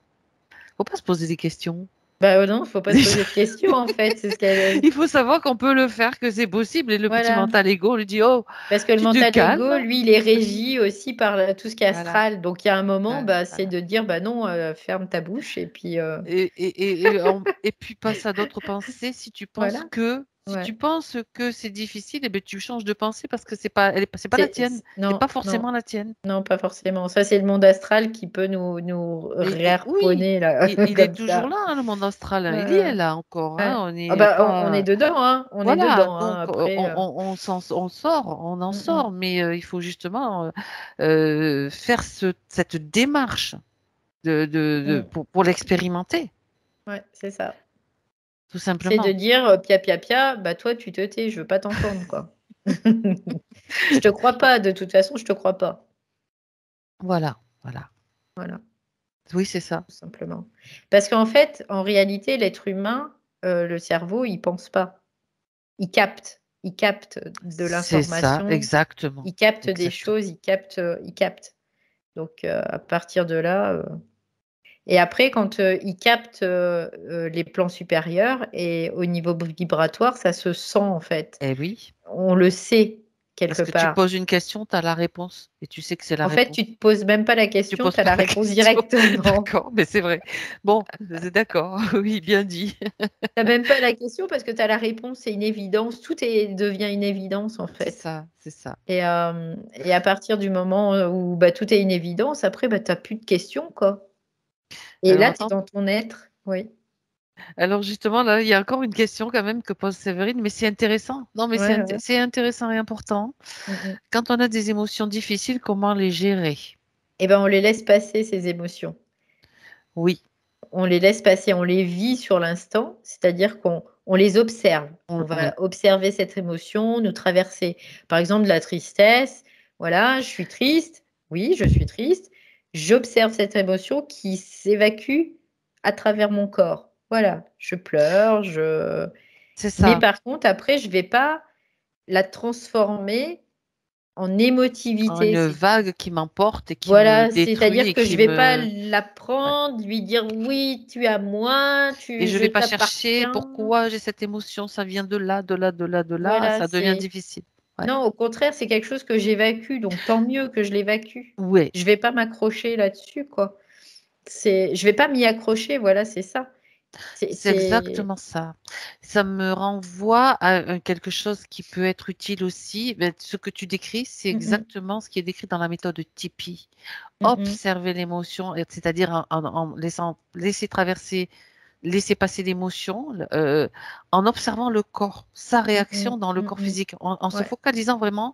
Faut pas se poser des questions. Bah, non, faut pas se poser de questions en fait, c'est ce qu'elle Il faut savoir qu'on peut le faire, que c'est possible et le petit voilà. mental égo lui dit: «Oh, Parce que le tu te mental ego, calmes». lui, il est régi aussi par tout ce qui est Voilà, astral. Donc il y a un moment, bah, c'est voilà de dire: «Bah, non, ferme ta bouche» et puis, et puis passe à d'autres pensées voilà. si Ouais. tu penses que c'est difficile et beh, tu changes de pensée parce que c'est pas la tienne, c'est Non, pas non, forcément la tienne non, pas forcément. Ça, c'est le monde astral qui peut nous et oui, réharponner là, il est comme toujours ça. là, hein, le monde astral, hein, il y est Ouais, là encore, ouais. hein, on Ah n'est bah, on est pas dedans, hein, on est voilà, dedans, hein, donc après, on en mmh mh. sort, mais il faut justement, faire cette démarche Mmh. pour l'expérimenter, Ouais, c'est ça. tout C'est de simplement. dire, «Pia, pia, pia, bah, toi, tu te tais, je veux pas t'entendre, quoi». Je te crois pas, de toute façon, je te crois pas. Voilà, voilà. Voilà. Oui, c'est ça. Tout simplement. Parce qu'en fait, en réalité, l'être humain, le cerveau, il pense pas. Il capte de C'est ça, l'information, exactement, il capte des exactement. choses, il capte. Donc à partir de là, et après quand, il capte, les plans supérieurs et au niveau vibratoire, ça se sent en fait. Eh oui, On le sait parce quelque que tu part. poses une question, tu as la réponse et tu sais que c'est la En fait, réponse. tu te poses même pas la Tu question, poses tu as pas la la réponse question. directement. D'accord, mais c'est vrai. Bon, c'est d'accord, oui, bien dit. Tu as même pas la question parce que tu as la réponse, c'est une évidence, devient une évidence en C'est fait. ça, c'est ça. Et à partir du moment, où, bah, tout est une évidence, après, bah, tu as plus de questions, quoi. Et Alors là, tu es attends, dans ton être. Oui. alors justement là, il y a encore une question quand même que pose Séverine, mais c'est intéressant. Non, mais Ouais, ouais. c'est intéressant et important. Mmh mh. Quand on a des émotions difficiles, comment les gérer? Et ben, on les laisse passer ces émotions. Oui, On les laisse passer, on les vit sur l'instant, c'est-à-dire qu'on les observe. On va oui, observer cette émotion, nous traverser. Par exemple, de la tristesse, voilà, je suis triste, oui, je suis triste. J'observe cette émotion qui s'évacue à travers mon corps. Voilà, je pleure, je C'est Mais ça. par contre, après, je vais pas la transformer en En émotivité. une vague qui m'emporte et qui me Voilà, détruit c'est-à-dire et que je qui vais pas me la ouais. prendre, lui dire oui, tu es à moi, Et je je vais pas chercher t'appartiens. pourquoi j'ai cette émotion, ça vient de là, de là, de là, de là, Voilà, ça devient c'est difficile. Ouais. non, au contraire, c'est quelque chose que j'évacue, donc tant mieux que je l'évacue. Ouais, Je vais pas m'accrocher là-dessus, quoi. Je vais pas m'y accrocher, voilà, c'est ça. c'est exactement ça. Ça me renvoie à quelque chose qui peut être utile aussi. Ben, ce que tu décris, c'est Mmh mh. exactement ce qui est décrit dans la méthode Tipeee. Mmh mh. Observer l'émotion, c'est-à-dire en laissant laisser traverser, laisser passer l'émotion, en observant le corps, sa Mmh mh. réaction dans le Mmh corps mh. physique, en se Ouais, focalisant vraiment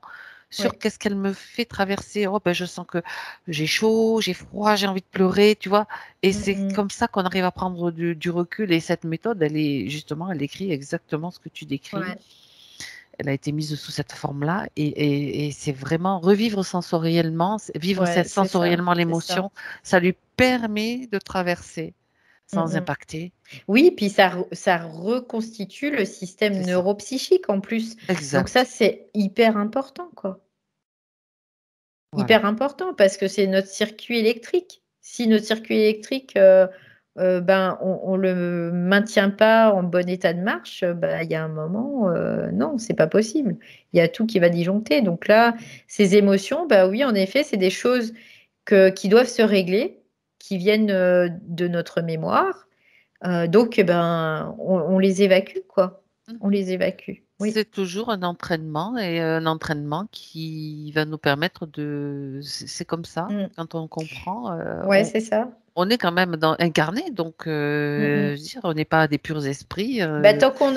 sur ouais. qu'est-ce qu'elle me fait traverser. Oh, ben, je sens que j'ai chaud, j'ai froid, j'ai envie de pleurer, tu vois. Et Mmh c'est mh. comme ça qu'on arrive à prendre du recul. Et cette méthode, elle est justement, elle décrit exactement ce que tu décris. Ouais, Elle a été mise sous cette forme-là. Et c'est vraiment revivre sensoriellement, vivre ouais, c'est ça, sensoriellement l'émotion, ça. ça lui permet de traverser Mmh sans mh. impacter. Oui, puis ça reconstitue le système C'est ça. neuropsychique en plus. Donc ça, Exact. c'est hyper important, quoi. Voilà. Hyper important parce que c'est notre circuit électrique. Si notre circuit électrique, ben, on le maintient pas en bon état de marche, bah, il y a un moment, non, c'est pas possible. Il y a tout qui va disjoncter. Donc là, ces émotions, bah, oui, en effet, c'est des choses qui doivent se régler, qui viennent, de notre mémoire. Donc, ben, on les évacue, quoi. On Mhm. les évacue. Oui. C'est toujours un entraînement et un entraînement qui va nous permettre de... C'est comme ça, Mmh. quand on comprend, Ouais, c'est ça. on est quand même incarné, donc Mmh mh. je veux dire, on n'est pas des purs esprits. Bah, tant qu'on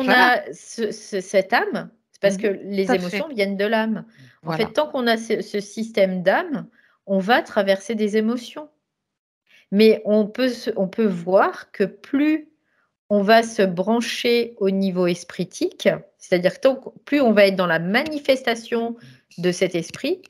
Voilà. a cette âme, c'est parce que Mhm. Tout les à fait. émotions viennent de l'âme. En fait, Voilà. tant qu'on a ce système d'âme, on va traverser des émotions. Mais on peut voir que plus on va se brancher au niveau espritique, c'est-à-dire que plus on va être dans la manifestation de cet esprit,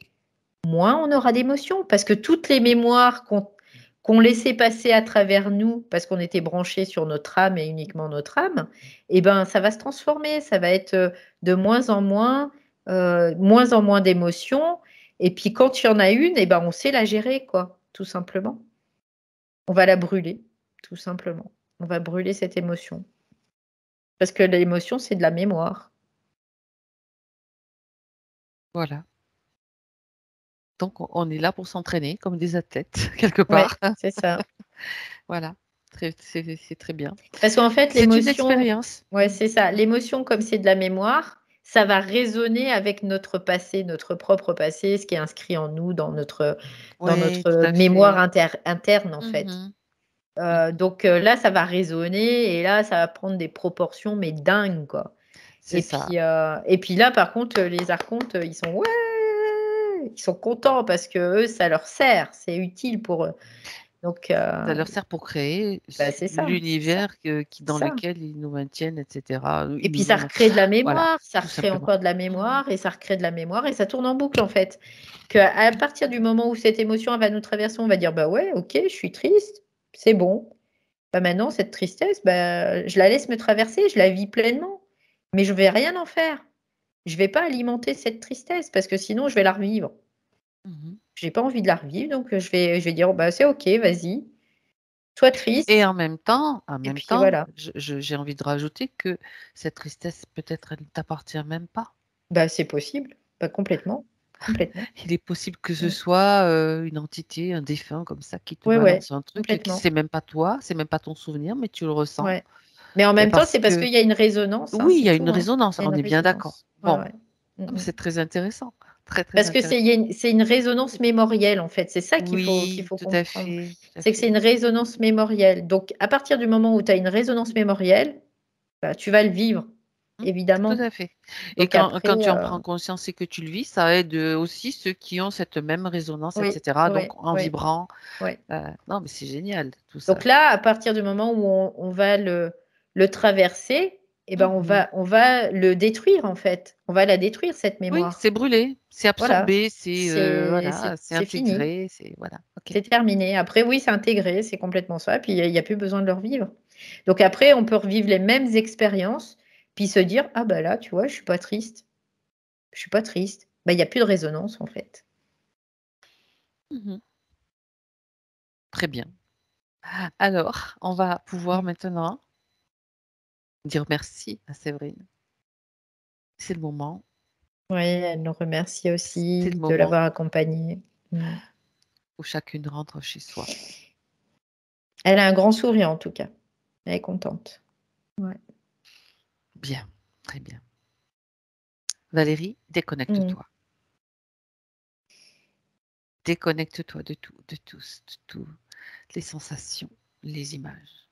moins on aura d'émotions. Parce que toutes les mémoires qu'on laissait passer à travers nous, parce qu'on était branchés sur notre âme et uniquement notre âme, eh ben, ça va se transformer. Ça va être de moins en moins d'émotions. Et puis quand il y en a une, eh ben, on sait la gérer, quoi, tout simplement. On va la brûler, tout simplement. On va brûler cette émotion. Parce que l'émotion, c'est de la mémoire. Voilà. Donc, on est là pour s'entraîner comme des athlètes, quelque Ouais, part. c'est ça. Voilà. C'est très bien. Parce qu'en fait, C'est une l'émotion, expérience. ouais, c'est ça. L'émotion, comme c'est de la mémoire, ça va résonner avec notre passé, notre propre passé, ce qui est inscrit en nous, dans Oui, tout notre à mémoire fait. interne, en fait. Mhm. Mhm. Donc là, ça va résonner et là, ça va prendre des proportions, mais dingues, quoi. C'est ça. Et puis là, par contre, les archontes, ils sont ouais, ils sont contents parce que eux, ça leur sert, c'est utile pour eux. Donc, Ça leur sert pour créer bah, c'est ça, c'est ça, l'univers c'est dans ça. lequel ils nous maintiennent, etc. Et Ils puis ça nous, recrée de la voilà, mémoire, ça tout recrée simplement. encore de la Mhm. mémoire et ça recrée de la mémoire et ça tourne en boucle en fait. Qu'à partir du moment où cette émotion elle va nous traverser, on va dire: «Bah ouais, OK, je suis triste, c'est bon. Bah maintenant cette tristesse, bah, je la laisse me traverser, je la vis pleinement, mais je vais rien en faire. Je vais pas alimenter cette tristesse parce que sinon je vais la revivre. Mhm. J'ai pas envie de la revivre donc je vais dire: «Oh bah c'est OK, vas-y, sois Et triste» en et même puis temps, voilà. j'ai envie de rajouter que cette tristesse, peut-être, elle ne t'appartient même pas. Bah c'est possible, bah complètement, complètement. Il est possible que ce Mmh. soit une entité, un défunt comme ça qui te Ouais, ouais, balance un truc et que complètement. c'est même pas toi, c'est même pas ton souvenir, mais tu le ressens. Ouais. Mais en Et même temps, parce c'est parce que, qu'il y a une résonance, hein, oui, il c'est y a une tout, hein. résonance, Il y a on une est bien d'accord. résonance. Ouais, Bon, ouais. Mmh non, mais mh. c'est très intéressant, très, très Parce que intéressant. c'est une résonance mémorielle, en fait. C'est ça qu'il Oui, faut tout à comprendre. fait, tout à C'est que c'est fait. une résonance mémorielle. Donc à partir du moment où tu as une résonance mémorielle, bah, tu vas le vivre, Mmh, tout évidemment. à fait. Et Donc après, quand tu en prends conscience et que tu le vis, ça aide, aussi ceux qui ont cette même résonance, oui, etc. oui, Donc en oui, vibrant, oui. non, mais c'est génial tout Donc ça. là, à partir du moment où on va le traverser, eh ben, on Mmh. va on va le détruire, en fait. On va la détruire, cette Oui, mémoire. c'est brûlé, c'est Voilà, absorbé, c'est, voilà, c'est c'est fini, intégré, c'est voilà, OK. c'est terminé. Après oui, c'est intégré, c'est complètement ça, puis il y a plus besoin de le revivre. Donc après, on peut revivre les mêmes expériences, Puis se dire: «Ah bah là, tu vois, je suis pas triste. Je suis pas triste». Bah, il y a plus de résonance, en fait. Mmh. Très bien. Alors, on va pouvoir Mmh. maintenant dire merci à Séverine. C'est le moment, Oui, elle nous remercie c'est le aussi de moment l'avoir accompagnée. Mmh. où chacune rentre chez soi. Elle a un grand sourire, en tout cas. Elle est contente. Ouais. Bien, très bien. Valérie, Mmh. déconnecte-toi. Déconnecte-toi de tout, de tous, de tout, les sensations, les images.